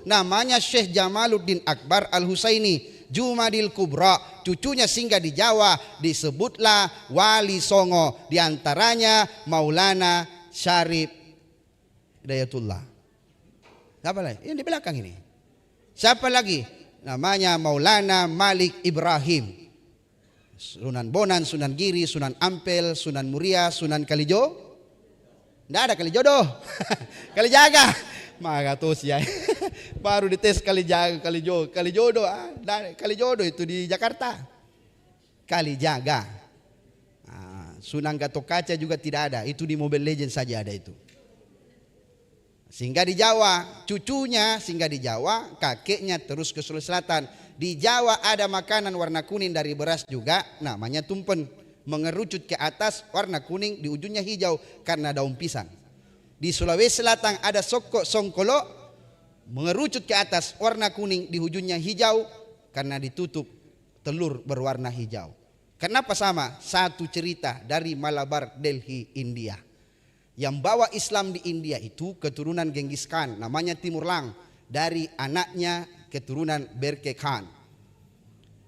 namanya Syekh Jamaluddin Akbar Al-Husaini, Jumadil Kubra, cucunya singgah di Jawa, disebutlah Wali Songo, diantaranya Maulana Syarif Hidayatullah. Siapa lagi? Yang di belakang ini. Siapa lagi? Namanya Maulana Malik Ibrahim. Sunan Bonan, Sunan Giri, Sunan Ampel, Sunan Muria, Sunan Kalijo. Tidak ada Kalijodo. Kalijaga. Maka tos ya. Baru dites Kalijaga, Kalijodo. Kalijodo itu di Jakarta. Kalijaga. Sunan Gatot Kaca juga tidak ada. Itu di Mobile Legends saja ada itu. Singgah di Jawa, cucunya singgah di Jawa, kakeknya terus ke Sulawesi Selatan. Di Jawa ada makanan warna kuning dari beras juga, namanya tumpen. Mengerucut ke atas warna kuning, di ujungnya hijau karena daun pisang. Di Sulawesi Selatan ada sokok songkolo, mengerucut ke atas warna kuning, di ujungnya hijau karena ditutup telur berwarna hijau. Kenapa sama? Satu cerita dari Malabar, Delhi, India. Yang bawa Islam di India itu keturunan Genghis Khan, namanya Timur Lang, dari anaknya keturunan Berke Khan.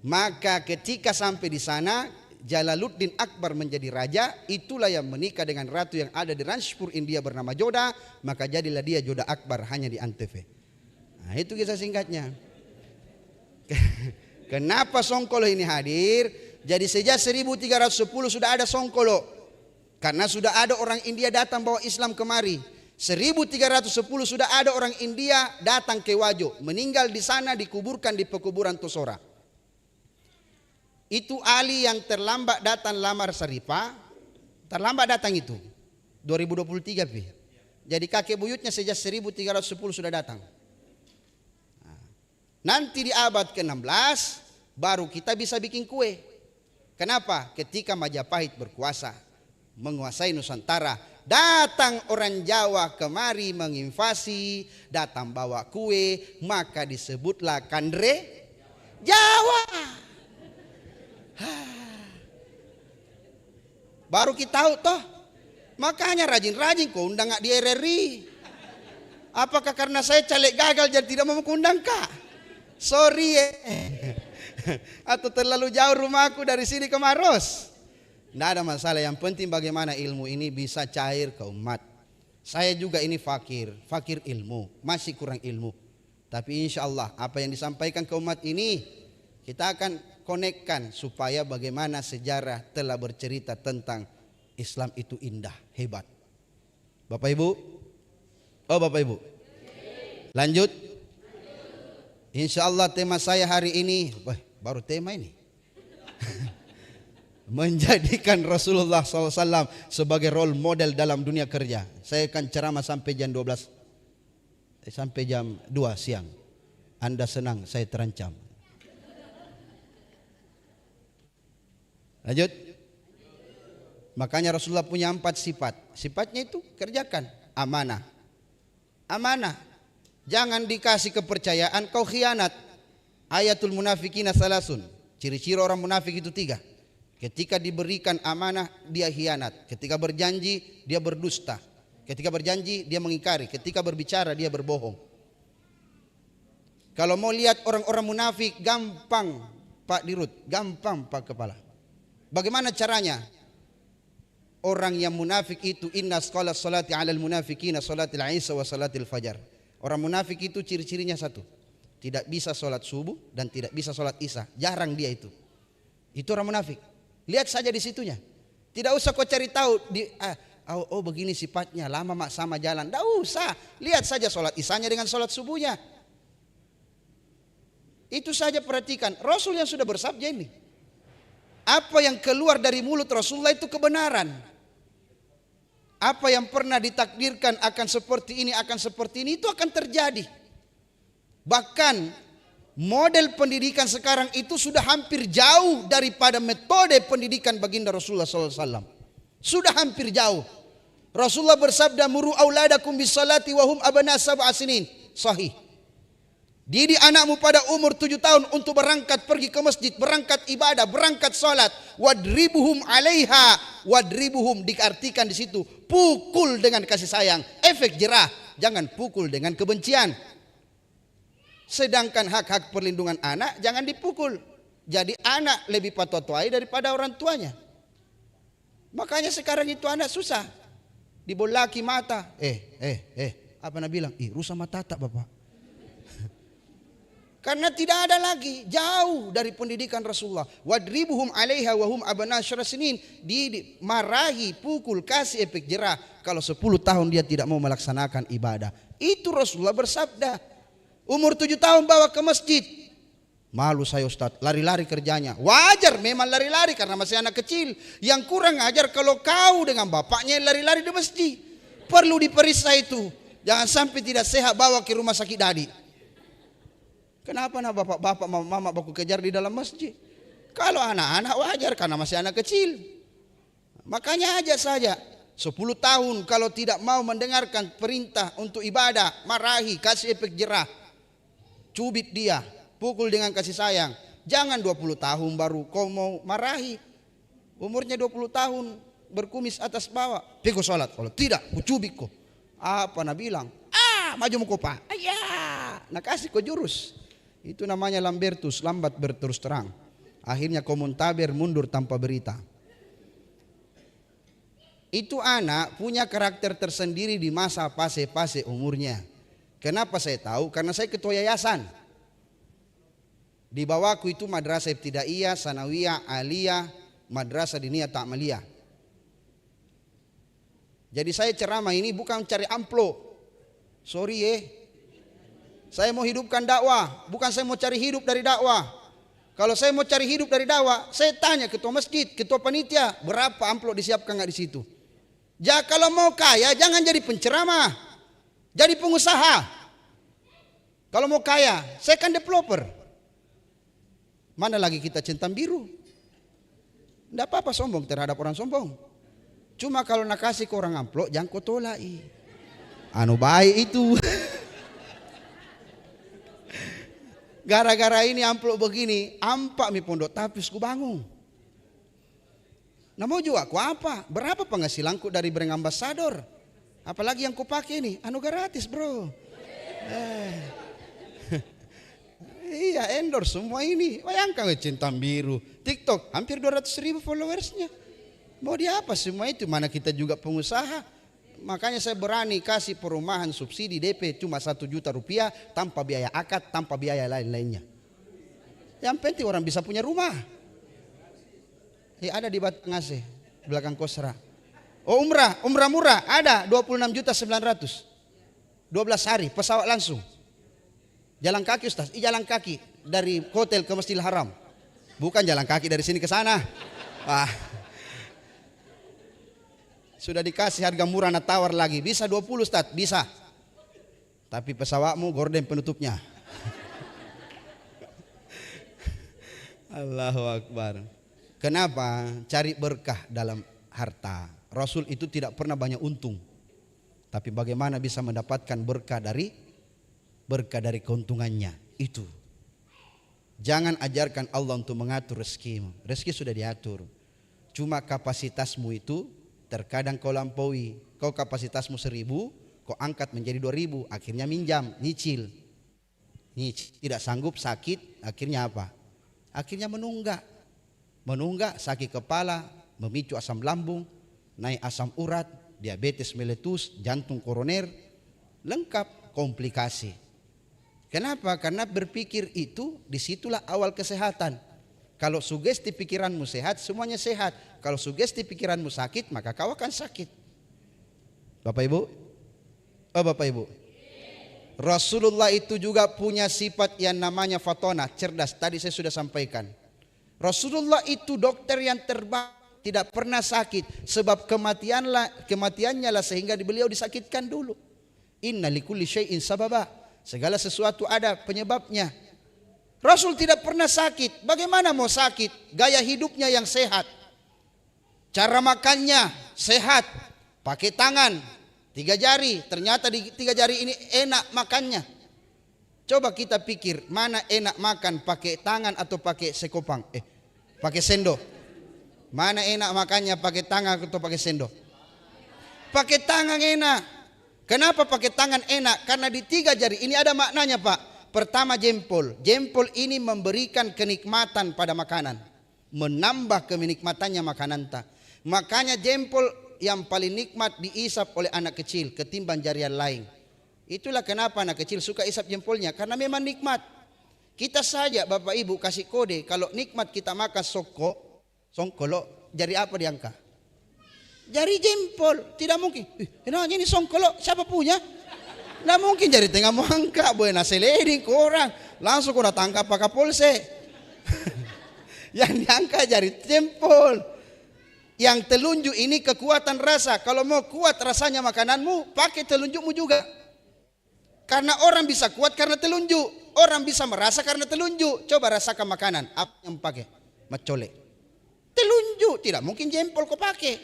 Maka ketika sampai di sana, Jalaluddin Akbar menjadi raja, itulah yang menikah dengan ratu yang ada di Ranjpur India bernama Joda, maka jadilah dia Joda Akbar hanya di Antv. Nah, itu kisah singkatnya. Kenapa Songkolo ini hadir? Jadi sejak 1310 sudah ada Songkolo. Karena sudah ada orang India datang bawa Islam kemari. 1310 sudah ada orang India datang ke Wajo, meninggal di sana, dikuburkan di pekuburan Tosora. Itu Ali yang terlambat datang lamar Saripah, terlambat datang itu 2023 pi. Jadi kakek buyutnya sejak 1310 sudah datang. Nanti di abad ke-16 baru kita bisa bikin kue. Kenapa? Ketika Majapahit berkuasa, menguasai Nusantara, datang orang Jawa kemari menginvasi, datang bawa kue, maka disebutlah Kandre Jawa. Baru kita tahu toh Makanya rajin-rajin kau undang di RRI. Apakah karena saya caleg gagal jadi tidak mau undang kak? Sorry Atau terlalu jauh rumahku dari sini ke Maros? Tidak ada masalah, yang penting bagaimana ilmu ini bisa cair ke umat. Saya juga ini fakir ilmu, masih kurang ilmu. Tapi insya Allah apa yang disampaikan ke umat ini kita akan konekkan supaya bagaimana sejarah telah bercerita tentang Islam itu indah, hebat. Bapak Ibu? Oh Bapak Ibu? Lanjut? Insya Allah tema saya hari ini, baru tema ini. Menjadikan Rasulullah SAW sebagai role model dalam dunia kerja. Saya akan ceramah sampai jam 12, sampai jam 2 siang. Anda senang, saya terancam. Lanjut. Makanya Rasulullah punya 4 sifat. Sifatnya itu kerjakan. Amanah. Amanah. Jangan dikasih kepercayaan kau khianat. Ayatul munafikina salasun. Ciri-ciri orang munafik itu 3. Ketika diberikan amanah dia khianat. Ketika berjanji dia berdusta. Ketika berjanji dia mengingkari. Ketika berbicara dia berbohong. Kalau mau lihat orang-orang munafik gampang Pak Dirut, gampang Pak Kepala. Bagaimana caranya? Orang yang munafik itu inna qalat salati 'alal munafiqina salatil 'isha wa salatil fajar. Orang munafik itu ciri-cirinya 1. Tidak bisa sholat subuh dan tidak bisa sholat isya. Jarang dia itu. Itu orang munafik. Lihat saja di situnya. Tidak usah kau cari tahu oh begini sifatnya, lama mak sama jalan. Tidak usah. Lihat saja sholat isyanya dengan sholat subuhnya. Itu saja perhatikan. Rasul yang sudah bersabda ini. Apa yang keluar dari mulut Rasulullah itu kebenaran. Apa yang pernah ditakdirkan akan seperti ini, itu akan terjadi. Bahkan model pendidikan sekarang itu sudah hampir jauh daripada metode pendidikan baginda Rasulullah SAW. Sudah hampir jauh. Rasulullah bersabda, muru auladakum bis salati wa hum abna sab'a sinin. Sahih. Didik anakmu pada umur 7 tahun untuk berangkat pergi ke masjid, berangkat ibadah, berangkat salat. Wadribuhum 'alaiha. Wadribuhum diartikan di situ pukul dengan kasih sayang, efek jerah. Jangan pukul dengan kebencian. Sedangkan hak-hak perlindungan anak jangan dipukul. Jadi anak lebih patuh-tuai daripada orang tuanya. Makanya sekarang itu anak susah. Dibolaki mata. Apa nak bilang? Rusak mata tak bapak. Karena tidak ada lagi, jauh dari pendidikan Rasulullah. Wadribuhum 'alaiha wa hum abna sinin. Dimarahi, pukul, kasih efek jerah kalau 10 tahun dia tidak mau melaksanakan ibadah. Itu Rasulullah bersabda. Umur 7 tahun bawa ke masjid. Malu saya Ustaz, lari-lari kerjanya. Wajar memang lari-lari karena masih anak kecil. Yang kurang ajar kalau kau dengan bapaknya lari-lari di masjid. Perlu diperiksa itu. Jangan sampai tidak sehat bawa ke rumah sakit dadi. Kenapa nak bapak-bapak mama baku kejar di dalam masjid? Kalau anak-anak wajar karena masih anak kecil. Makanya aja saja 10 tahun kalau tidak mau mendengarkan perintah untuk ibadah, marahi, kasih efek jerah. Cubit dia, pukul dengan kasih sayang. Jangan 20 tahun baru kau mau marahi. Umurnya 20 tahun berkumis atas bawah. Pergi sholat. Kalau tidak, ku cubit kau. Apa nak bilang? Maju muka pak. Nak kasih kau jurus. Itu namanya lambertus, lambat berterus terang. Akhirnya kau muntaber, mundur tanpa berita. Itu anak punya karakter tersendiri di masa fase-fase umurnya. Kenapa saya tahu? Karena saya ketua yayasan. Di bawahku itu madrasah ibtidaiyah, sanawiyah, aliyah, madrasah diniyah ta'maliyah. Jadi saya ceramah ini bukan cari amplop. Sorry Saya mau hidupkan dakwah, bukan saya mau cari hidup dari dakwah. Kalau saya mau cari hidup dari dakwah, saya tanya ketua masjid, ketua panitia, berapa amplop disiapkan nggak di situ? Kalau mau kaya jangan jadi penceramah, jadi pengusaha. Kalau mau kaya, saya kan developer. Mana lagi kita centang biru? Tidak apa-apa sombong terhadap orang sombong. Cuma kalau nak kasih ke orang amplop, jangan kau tolak. Anu baik itu. Gara-gara ini amplop begini, ampak mi pondok tapis ku bangun. Nah mau juga aku apa? Berapa penghasilanku dari brand ambasador? Apalagi yang ku pakai ini, anu gratis bro. Iya endorse semua ini. Bayangkan Centang Biru, TikTok hampir 200.000 followersnya. Mau dia apa semua itu? Mana kita juga pengusaha. Makanya saya berani kasih perumahan subsidi DP cuma 1 juta rupiah tanpa biaya akad, tanpa biaya lain-lainnya. Yang penting orang bisa punya rumah. Ada di Batu Ngase, belakang Kosra. Oh umrah murah, ada 26.900.000. 12 hari, pesawat langsung. Jalan kaki Ustaz, jalan kaki dari hotel ke Masjidil Haram. Bukan jalan kaki dari sini ke sana. Sudah dikasih harga murah, nak tawar lagi. Bisa 20 Ustaz, bisa. Tapi pesawatmu gorden penutupnya. Allahu Akbar. Kenapa? Cari berkah dalam harta. Rasul itu tidak pernah banyak untung. Tapi bagaimana bisa mendapatkan berkah dari keuntungannya. Itu. Jangan ajarkan Allah untuk mengatur rezekimu. Rezeki sudah diatur. Cuma kapasitasmu itu terkadang kau lampaui. Kau kapasitasmu 1.000, kau angkat menjadi 2.000. Akhirnya minjam, nyicil. Tidak sanggup, sakit. Akhirnya apa? Akhirnya menunggak. Sakit kepala, memicu asam lambung, naik asam urat, diabetes meletus, jantung koroner, lengkap komplikasi. Kenapa? Karena berpikir itu disitulah awal kesehatan. Kalau sugesti pikiranmu sehat, semuanya sehat. Kalau sugesti pikiranmu sakit, maka kau akan sakit. Bapak Ibu? Oh Bapak Ibu. Rasulullah itu juga punya sifat yang namanya fatona, cerdas. Tadi saya sudah sampaikan. Rasulullah itu dokter yang terbaik, tidak pernah sakit. Sebab kematiannya lah sehingga beliau disakitkan dulu. Inna likulli syai'in sababa. Segala sesuatu ada penyebabnya. Rasul tidak pernah sakit. Bagaimana mau sakit? Gaya hidupnya yang sehat. Cara makannya sehat. Pakai tangan 3 jari. Ternyata di 3 jari ini enak makannya. Coba kita pikir, mana enak makan pakai tangan atau pakai sekopang? Pakai sendok. Mana enak makannya pakai tangan atau pakai sendok? Pakai tangan enak. Kenapa pakai tangan enak? Karena di 3 jari ini ada maknanya Pak. Pertama jempol. Jempol ini memberikan kenikmatan pada makanan. Menambah kenikmatannya makanan tak. Makanya jempol yang paling nikmat diisap oleh anak kecil ketimbang jari yang lain. Itulah kenapa anak kecil suka isap jempolnya, karena memang nikmat. Kita saja Bapak Ibu kasih kode, kalau nikmat kita makan songkolo, jari apa diangkat? Jari jempol, tidak mungkin. Enaknya ini songkolo, siapa punya? Tidak mungkin jari tengah mau angkat, boleh nasi leding ke orang, langsung kena tangkap pakai polsek. Yang diangkat jari jempol. Yang telunjuk ini kekuatan rasa. Kalau mau kuat rasanya makananmu, pakai telunjukmu juga. Karena orang bisa kuat karena telunjuk. Orang bisa merasa karena telunjuk. Coba rasakan makanan. Apa yang pakai? Macole. Telunjuk. Tidak mungkin jempol kau pakai.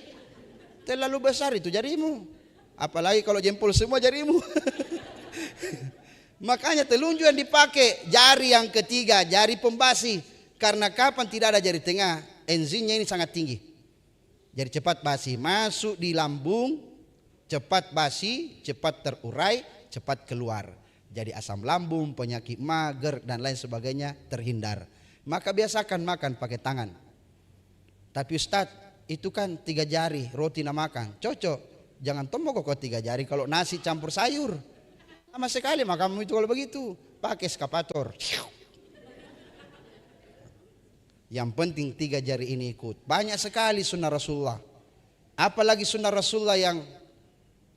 Terlalu besar itu jarimu. Apalagi kalau jempol semua jarimu. Makanya telunjuk yang dipakai. Jari yang ketiga. Jari pembasi. Karena kapan tidak ada jari tengah. Enzimnya ini sangat tinggi. Jadi cepat basi. Masuk di lambung. Cepat basi. Cepat terurai. Cepat keluar. Jadi asam lambung, penyakit mager dan lain sebagainya terhindar. Maka biasakan makan pakai tangan. Tapi Ustadz, itu kan 3 jari roti nak makan. Cocok. Jangan tombok kok 3 jari kalau nasi campur sayur. Sama sekali makanmu itu kalau begitu. Pakai eskapator. Yang penting 3 jari ini ikut. Banyak sekali sunnah Rasulullah. Apalagi sunnah Rasulullah yang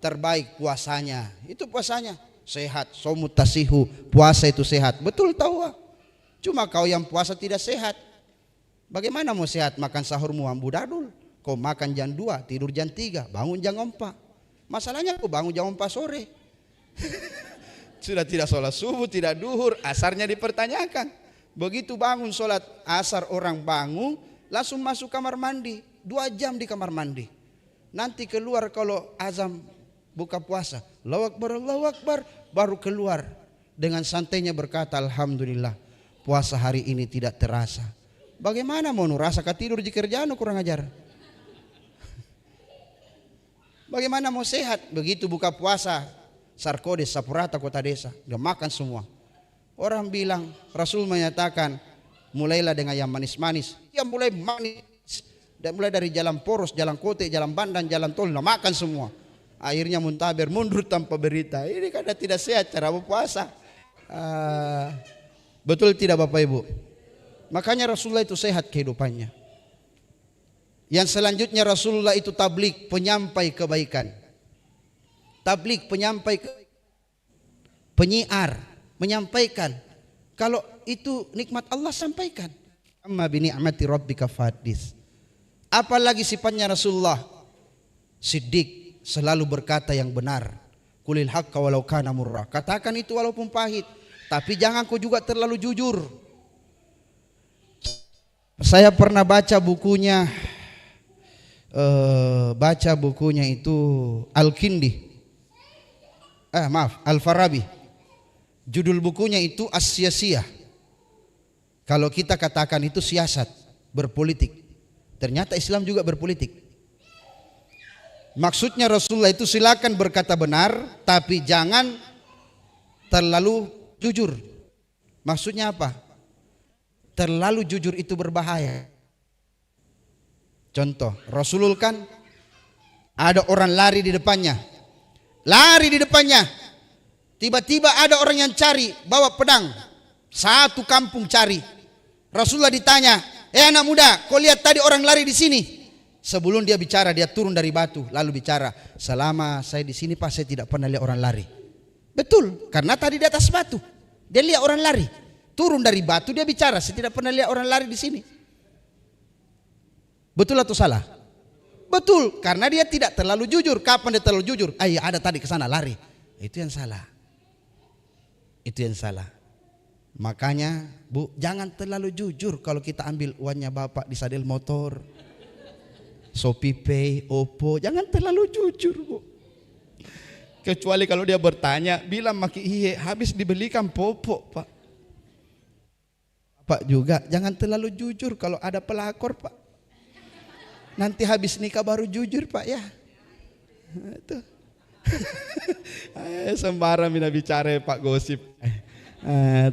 terbaik puasanya. Itu puasanya sehat, somut tasihu, puasa itu sehat. Betul tahu. Cuma kau yang puasa tidak sehat. Bagaimana mau sehat? Makan sahurmu ambudadul. Kau makan jam 2, tidur jam 3, bangun jam 4. Masalahnya kau bangun jam 4 sore. Sudah tidak sholat subuh, tidak duhur, asarnya dipertanyakan. Begitu bangun sholat asar orang bangun, langsung masuk kamar mandi. 2 jam di kamar mandi. Nanti keluar kalau azam buka puasa, Allahu Akbar, baru keluar dengan santainya berkata, Alhamdulillah puasa hari ini tidak terasa. Bagaimana mau rasa tidur di kerjaan kurang ajar? Bagaimana mau sehat? Begitu buka puasa, Sarkodes, Sapurata, kota desa, dia makan semua. Orang bilang, Rasul menyatakan, mulailah dengan yang manis-manis. Dia mulai manis, dan mulai dari jalan poros, jalan kote, jalan bandan, jalan tol, dia makan semua. Akhirnya muntaber, mundur tanpa berita. Ini karena tidak sehat cara berpuasa. Betul tidak Bapak Ibu? Makanya Rasulullah itu sehat kehidupannya. Yang selanjutnya Rasulullah itu tablik, penyampai kebaikan. Tablik, penyampai penyiar, menyampaikan. Kalau itu nikmat Allah, sampaikan. Amma bi ni'mati rabbika fadis. Apalagi sifatnya Rasulullah, siddiq, selalu berkata yang benar. Qulil haqqa walau kana murra. Katakan itu walaupun pahit, tapi jangan kau juga terlalu jujur. Saya pernah baca bukunya itu Al-Kindi. Al-Farabi. Judul bukunya itu As-Siyasiyah. Kalau kita katakan itu siasat, berpolitik. Ternyata Islam juga berpolitik. Maksudnya Rasulullah itu silakan berkata benar, tapi jangan terlalu jujur. Maksudnya apa? Terlalu jujur itu berbahaya. Contoh, Rasulullah kan ada orang lari di depannya. Tiba-tiba ada orang yang cari, bawa pedang. Satu kampung cari. Rasulullah ditanya, anak muda, kau lihat tadi orang lari di sini? Sebelum dia bicara, dia turun dari batu, lalu bicara, selama saya di sini Pak, saya tidak pernah lihat orang lari. Betul, karena tadi di atas batu, dia lihat orang lari. Turun dari batu, dia bicara, saya tidak pernah lihat orang lari di sini. Betul atau salah? Betul, karena dia tidak terlalu jujur. Kapan dia terlalu jujur? Ada tadi ke sana lari. Itu yang salah. Itu yang salah. Makanya Bu, jangan terlalu jujur kalau kita ambil uangnya Bapak di sadel motor, Shopee Pay, Oppo, jangan terlalu jujur Bu. Kecuali kalau dia bertanya, bilang maki iye, habis dibelikan popok Pak. Pak juga jangan terlalu jujur kalau ada pelakor Pak. Nanti habis nikah baru jujur Pak ya. Itu. Sembarang mina bicara Pak gosip.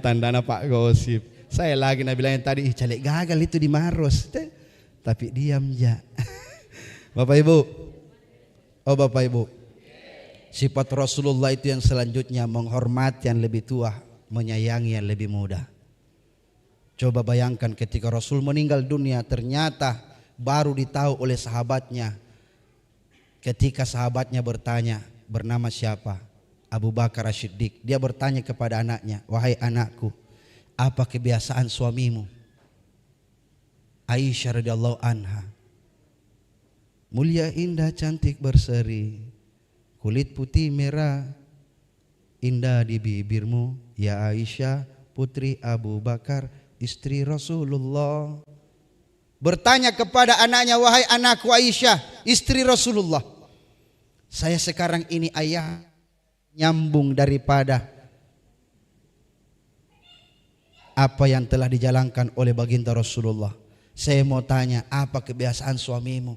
Tandana Pak gosip. Saya lagi bilangin tadi caleg gagal itu di Maros. Tapi diam ya. Bapak Ibu. Oh Bapak Ibu. Sifat Rasulullah itu yang selanjutnya menghormati yang lebih tua, menyayangi yang lebih muda. Coba bayangkan ketika Rasul meninggal dunia, ternyata baru ditahu oleh sahabatnya. Ketika sahabatnya bertanya, bernama siapa? Abu Bakar As-Siddiq. Dia bertanya kepada anaknya, wahai anakku, apa kebiasaan suamimu? Aisyah radhiyallahu anha, mulia, indah, cantik, berseri, kulit putih merah, indah di bibirmu, ya Aisyah, putri Abu Bakar, istri Rasulullah. Bertanya kepada anaknya, wahai anakku Aisyah, istri Rasulullah, saya sekarang ini ayah, nyambung daripada apa yang telah dijalankan oleh baginda Rasulullah. Saya mau tanya, apa kebiasaan suamimu?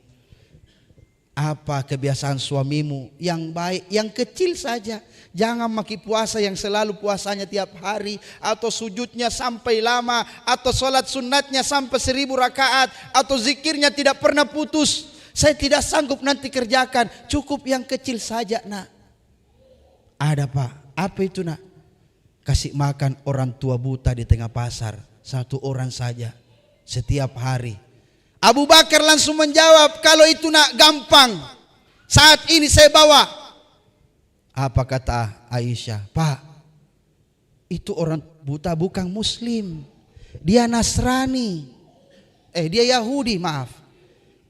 Apa kebiasaan suamimu yang baik, yang kecil saja. Jangan maki puasa yang selalu puasanya tiap hari, atau sujudnya sampai lama, atau sholat sunatnya sampai 1000 rakaat, atau zikirnya tidak pernah putus. Saya tidak sanggup nanti kerjakan, cukup yang kecil saja nak. Ada Pak, apa itu nak? Kasih makan orang tua buta di tengah pasar, 1 orang saja setiap hari. Abu Bakar langsung menjawab, kalau itu nak gampang, saat ini saya bawa. Apa kata Aisyah? Pak, itu orang buta bukan Muslim, dia Nasrani. Dia Yahudi, maaf.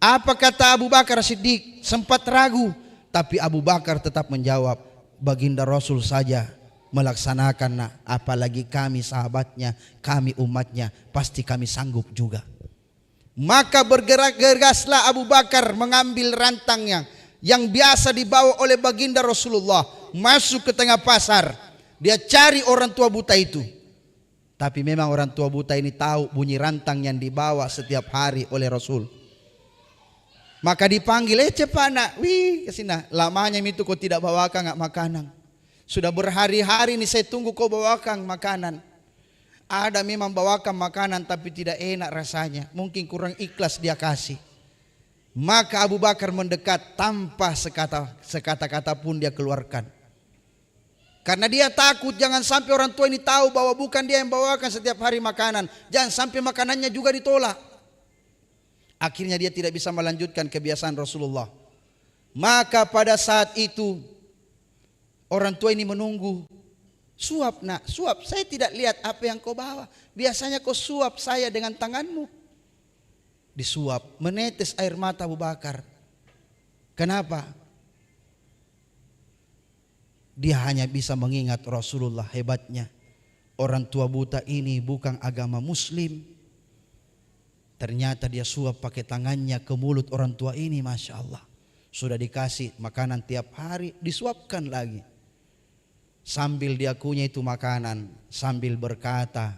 Apa kata Abu Bakar Siddiq? Sempat ragu, tapi Abu Bakar tetap menjawab, baginda Rasul saja melaksanakan nak, apalagi kami sahabatnya, kami umatnya, pasti kami sanggup juga. Maka bergegaslah Abu Bakar mengambil rantangnya yang biasa dibawa oleh baginda Rasulullah, masuk ke tengah pasar. Dia cari orang tua buta itu. Tapi memang orang tua buta ini tahu bunyi rantang yang dibawa setiap hari oleh Rasul. Maka dipanggil, cepat nak, wih kesini. Lamanya itu kau tidak bawakan nggak makanan. Sudah berhari-hari ini saya tunggu kau bawakan makanan. Ada memang bawakan makanan tapi tidak enak rasanya. Mungkin kurang ikhlas dia kasih. Maka Abu Bakar mendekat tanpa sekata-kata pun dia keluarkan. Karena dia takut jangan sampai orang tua ini tahu bahwa bukan dia yang bawakan setiap hari makanan. Jangan sampai makanannya juga ditolak. Akhirnya dia tidak bisa melanjutkan kebiasaan Rasulullah. Maka pada saat itu orang tua ini menunggu. Suap nak, suap. Saya tidak lihat apa yang kau bawa. Biasanya kau suap saya dengan tanganmu. Disuap, menetes air mata Abu Bakar. Kenapa? Dia hanya bisa mengingat Rasulullah hebatnya. Orang tua buta ini bukan agama Muslim. Ternyata dia suap pakai tangannya ke mulut orang tua ini, Masya Allah. Sudah dikasih makanan tiap hari, disuapkan lagi. Sambil dia kunyah itu makanan, sambil berkata,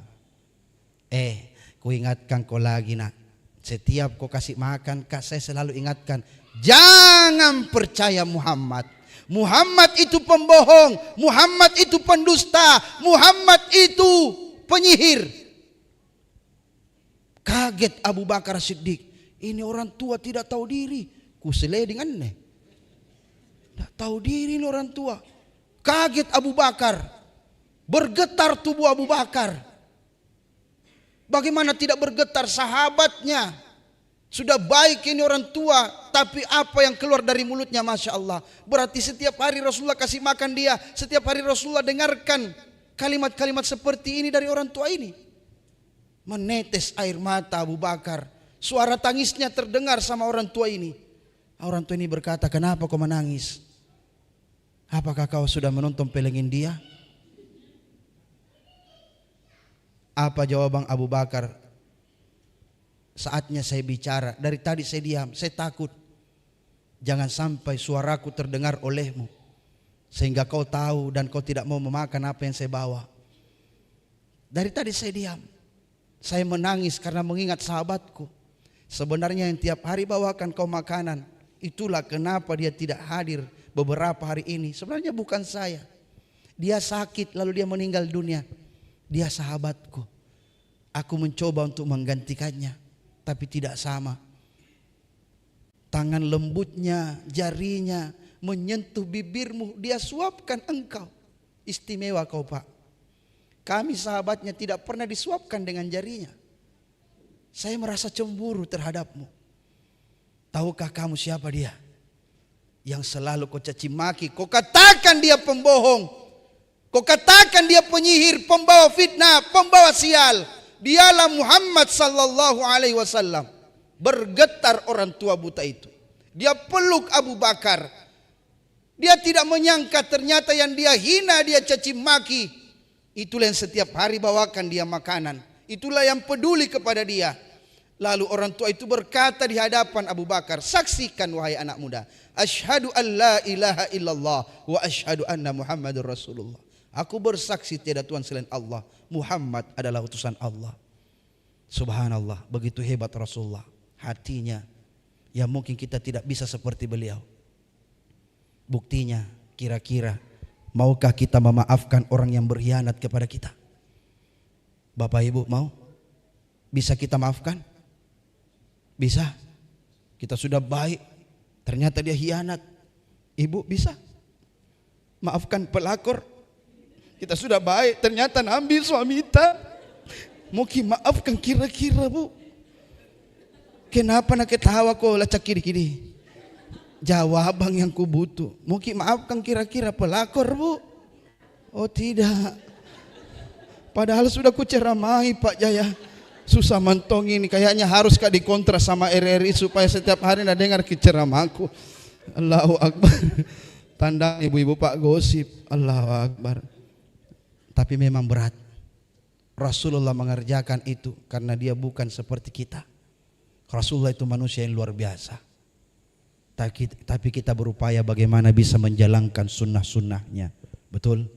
ku ingatkan kau lagi nak. Setiap kau kasih makan, saya selalu ingatkan, jangan percaya Muhammad. Muhammad itu pembohong, Muhammad itu pendusta, Muhammad itu penyihir. Kaget Abu Bakar Siddiq. Ini orang tua tidak tahu diri. Kusele dengan ne. Tidak tahu diri ini orang tua. Kaget Abu Bakar. Bergetar tubuh Abu Bakar. Bagaimana tidak bergetar sahabatnya. Sudah baik ini orang tua. Tapi apa yang keluar dari mulutnya, Masya Allah. Berarti setiap hari Rasulullah kasih makan dia. Setiap hari Rasulullah dengarkan kalimat-kalimat seperti ini dari orang tua ini. Menetes air mata Abu Bakar. Suara tangisnya terdengar sama orang tua ini. Orang tua ini berkata, kenapa kau menangis? Apakah kau sudah menonton pelengin dia? Apa jawaban Abu Bakar? Saatnya saya bicara. Dari tadi saya diam, saya takut. Jangan sampai suaraku terdengar olehmu. Sehingga kau tahu dan kau tidak mau memakan apa yang saya bawa. Dari tadi saya diam. Saya menangis karena mengingat sahabatku. Sebenarnya yang tiap hari bawakan kau makanan. Itulah kenapa dia tidak hadir beberapa hari ini. Sebenarnya bukan saya. Dia sakit lalu dia meninggal dunia. Dia sahabatku. Aku mencoba untuk menggantikannya. Tapi tidak sama. Tangan lembutnya, jarinya menyentuh bibirmu. Dia suapkan engkau. Istimewa kau Pak. Kami sahabatnya tidak pernah disuapkan dengan jarinya. Saya merasa cemburu terhadapmu. Tahukah kamu siapa dia? Yang selalu kau caci maki. Kau katakan dia pembohong. Kau katakan dia penyihir, pembawa fitnah, pembawa sial. Dialah Muhammad sallallahu alaihi wasallam. Bergetar orang tua buta itu. Dia peluk Abu Bakar. Dia tidak menyangka ternyata yang dia hina, dia caci maki. Itulah yang setiap hari bawakan dia makanan. Itulah yang peduli kepada dia. Lalu orang tua itu berkata di hadapan Abu Bakar, saksikan wahai anak muda. Asyhadu an la ilaha illallah wa asyhadu anna Muhammadur Rasulullah. Aku bersaksi tiada Tuhan selain Allah. Muhammad adalah utusan Allah. Subhanallah, begitu hebat Rasulullah. Hatinya yang mungkin kita tidak bisa seperti beliau. Buktinya kira-kira maukah kita memaafkan orang yang berkhianat kepada kita? Bapak Ibu mau? Bisa kita maafkan? Bisa. Kita sudah baik, ternyata dia khianat. Ibu bisa? Maafkan pelakor. Kita sudah baik, ternyata ambil suami kita. Mungkin maafkan kira-kira Bu. Kenapa nak ketawa kau lacak kiri-kiri? Jawaban yang ku butuh. Mungkin maafkan kira-kira pelakor Bu. Oh tidak. Padahal sudah ku ceramahi Pak Jaya. Susah mantong ini. Kayaknya harus kak dikontras sama RRI supaya setiap hari nak dengar ceramahku. Allahu Akbar. Tanda ibu-ibu Pak gosip. Allahu Akbar. Tapi memang berat. Rasulullah mengerjakan itu karena dia bukan seperti kita. Rasulullah itu manusia yang luar biasa. Tapi kita berupaya bagaimana bisa menjalankan sunnah-sunnahnya. Betul?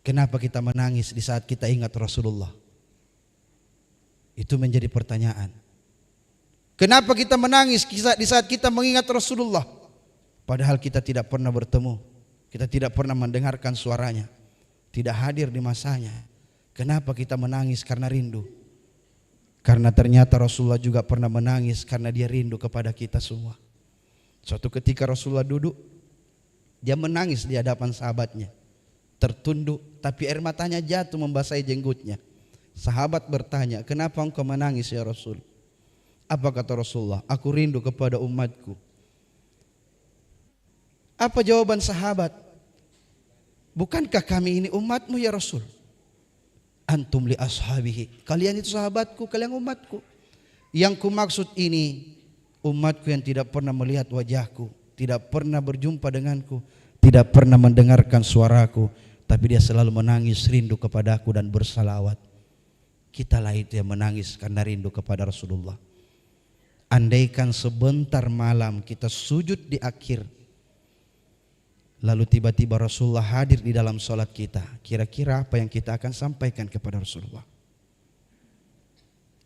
Kenapa kita menangis di saat kita ingat Rasulullah? Itu menjadi pertanyaan. Kenapa kita menangis di saat kita mengingat Rasulullah? Padahal kita tidak pernah bertemu, kita tidak pernah mendengarkan suaranya, tidak hadir di masanya. Kenapa kita menangis? Karena rindu. Karena ternyata Rasulullah juga pernah menangis karena dia rindu kepada kita semua. Suatu ketika Rasulullah duduk, dia menangis di hadapan sahabatnya, tertunduk, tapi air matanya jatuh membasahi jenggotnya. Sahabat bertanya, kenapa engkau menangis ya Rasul? Apa kata Rasulullah? Aku rindu kepada umatku. Apa jawaban sahabat? Bukankah kami ini umatmu ya Rasul? Antum li ashabihi. Kalian itu sahabatku, kalian umatku. Yang ku maksud ini umatku yang tidak pernah melihat wajahku, tidak pernah berjumpa denganku, tidak pernah mendengarkan suaraku, tapi dia selalu menangis rindu kepadaku dan bersalawat. Kitalah itu yang menangis karena rindu kepada Rasulullah. Andaikan sebentar malam kita sujud di akhir, lalu tiba-tiba Rasulullah hadir di dalam sholat kita, kira-kira apa yang kita akan sampaikan kepada Rasulullah?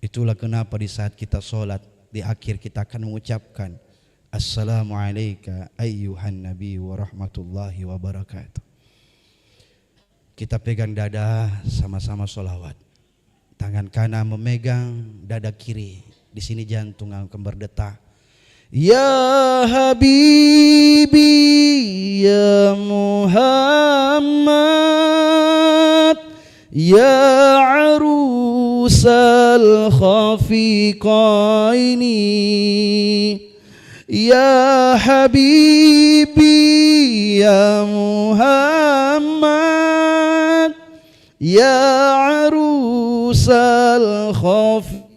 Itulah kenapa di saat kita sholat, di akhir kita akan mengucapkan Assalamualaikum ayyuhan nabi wa rahmatullahi wa barakatuh. Kita pegang dada, sama-sama sholawat. Tangan kanan memegang dada kiri. Di sini jantung akan berdetak. Ya Habibi ya Muhammad ya arusal khafiqaini ya Habibi ya Muhammad ya arusal khafiqaini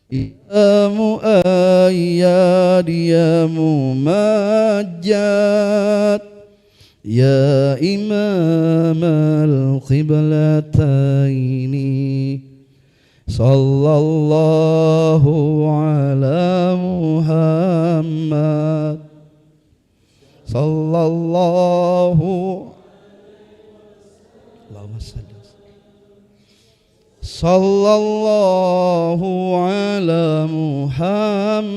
ya mu'ayyad ya mumajjad ya imam al-qiblataini sallallahu ala Muhammad sallallahu Allahumma salli sallallahu ala Muhammad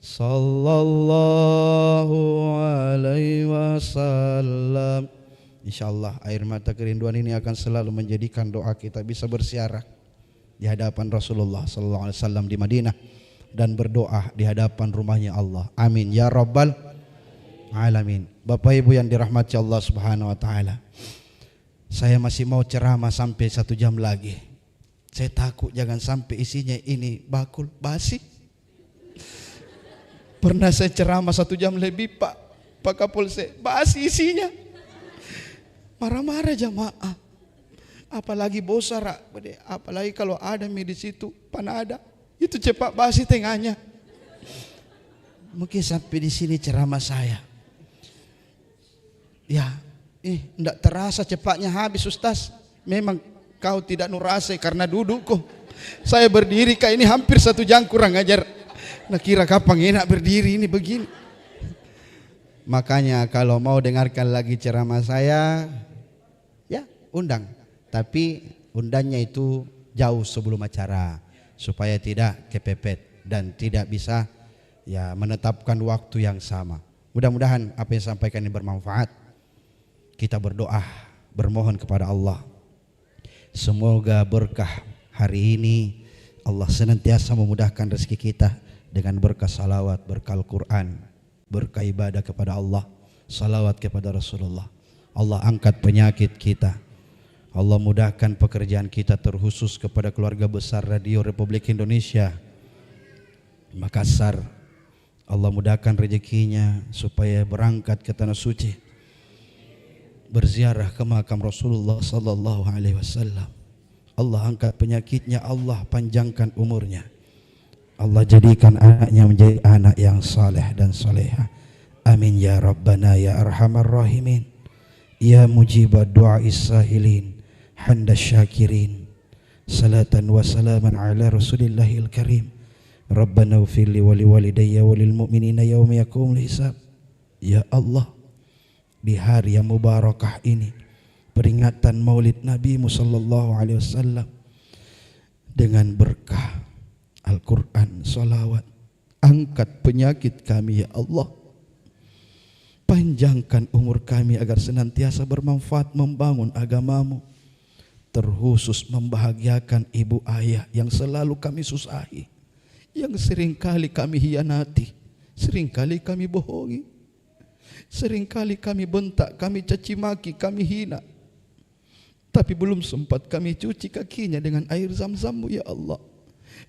sallallahu alaihi wasallam. Insyaallah air mata kerinduan ini akan selalu menjadikan doa kita bisa bersiarak di hadapan Rasulullah sallallahu alaihi wasallam di Madinah dan berdoa di hadapan rumahnya Allah. Amin ya rabbal alamin. Bapak Ibu yang dirahmati Allah Subhanahu wa taala. Saya masih mau ceramah sampai 1 jam lagi. Saya takut jangan sampai isinya ini bakul basi. Pernah saya ceramah 1 jam lebih Pak Kapolsek, basi isinya. Marah-marah jamaah. Apalagi bosara, apalagi kalau ada mie di situ, panada, itu cepat basi tengahnya. Mungkin sampai di sini ceramah saya. Ya. Tidak terasa cepatnya habis Ustaz. Memang kau tidak nurase karena duduk kok. Saya berdiri kayak ini hampir 1 jam kurang ajar. Nah kira kapan enak berdiri ini begini. Makanya kalau mau dengarkan lagi ceramah saya, ya undang. Tapi undangnya itu jauh sebelum acara supaya tidak kepepet dan tidak bisa ya menetapkan waktu yang sama. Mudah-mudahan apa yang disampaikan ini bermanfaat. Kita berdoa, bermohon kepada Allah. Semoga berkah hari ini Allah senantiasa memudahkan rezeki kita dengan berkah salawat, berkah Al-Quran, berkah ibadah kepada Allah, salawat kepada Rasulullah. Allah angkat penyakit kita. Allah mudahkan pekerjaan kita terkhusus kepada keluarga besar Radio Republik Indonesia Makassar. Allah mudahkan rezekinya supaya berangkat ke tanah suci, berziarah ke makam Rasulullah sallallahu alaihi wasallam. Allah angkat penyakitnya, Allah panjangkan umurnya. Allah jadikan anaknya menjadi anak yang saleh dan saleha. Amin ya rabbana ya arhamar rahimin. Ya mujibad du'ais sahilin, handa syakirin. Salatan wa salaman ala Rasulillahil karim. Rabbana ighfir li wa liwalidayya wa lil mu'minina yauma yaqumul hisab. Ya Allah, di hari yang mubarakah ini, peringatan Maulid Nabi sallallahu alaihi wasallam, dengan berkah Al-Quran, salawat. Angkat penyakit kami ya Allah. Panjangkan umur kami agar senantiasa bermanfaat membangun agamamu. Terkhusus membahagiakan ibu ayah yang selalu kami susahi, yang seringkali kami hianati, seringkali kami bohongi, seringkali kami bentak, kami caci maki, kami hina. Tapi belum sempat kami cuci kakinya dengan air zam-zammu ya Allah.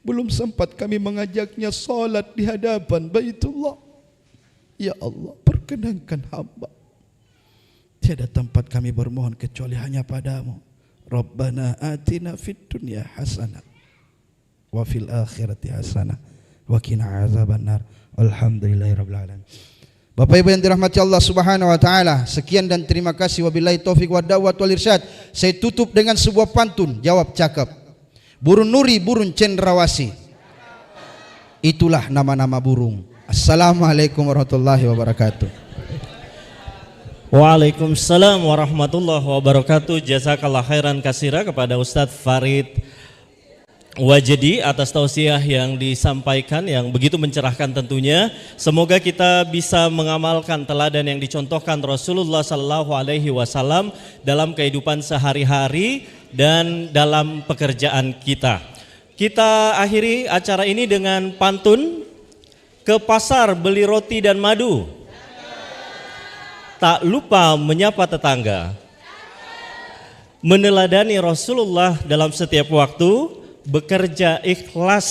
Belum sempat kami mengajaknya salat di hadapan Baitullah. Ya Allah, perkenankan hamba. Tiada tempat kami bermohon kecuali hanya padamu. Rabbana atina fid dunya hasanah wa fil akhirati hasanah wa qina azabannar. Alhamdulillahirabbil alamin. Bapak Ibu yang dirahmati Allah Subhanahu wa taala, sekian dan terima kasih, wabillahi taufik wa dawat wal irsyad. Saya tutup dengan sebuah pantun, jawab cakap. Burung nuri, burung cendrawasih, itulah nama-nama burung. Assalamualaikum warahmatullahi wabarakatuh. Waalaikumsalam warahmatullahi wabarakatuh. Jazakallah khairan katsira kepada Ustadz Farid Wajedi atas tausiah yang disampaikan yang begitu mencerahkan tentunya. Semoga kita bisa mengamalkan teladan yang dicontohkan Rasulullah Sallallahu Alaihi Wasallam dalam kehidupan sehari-hari dan dalam pekerjaan kita. Kita akhiri acara ini dengan pantun. Ke pasar beli roti dan madu, tak lupa menyapa tetangga. Meneladani Rasulullah dalam setiap waktu, bekerja ikhlas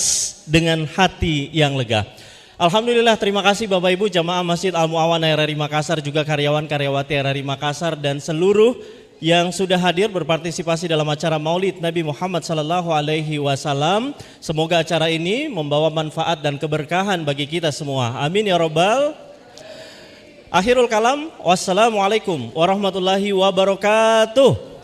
dengan hati yang lega. Alhamdulillah, terima kasih Bapak Ibu jamaah Masjid Al-Mu'awanah RRI Makassar, juga karyawan-karyawati RRI Makassar dan seluruh yang sudah hadir berpartisipasi dalam acara Maulid Nabi Muhammad sallallahu alaihi wasallam. Semoga acara ini membawa manfaat dan keberkahan bagi kita semua. Amin ya rabbal. Akhirul kalam, wassalamualaikum warahmatullahi wabarakatuh.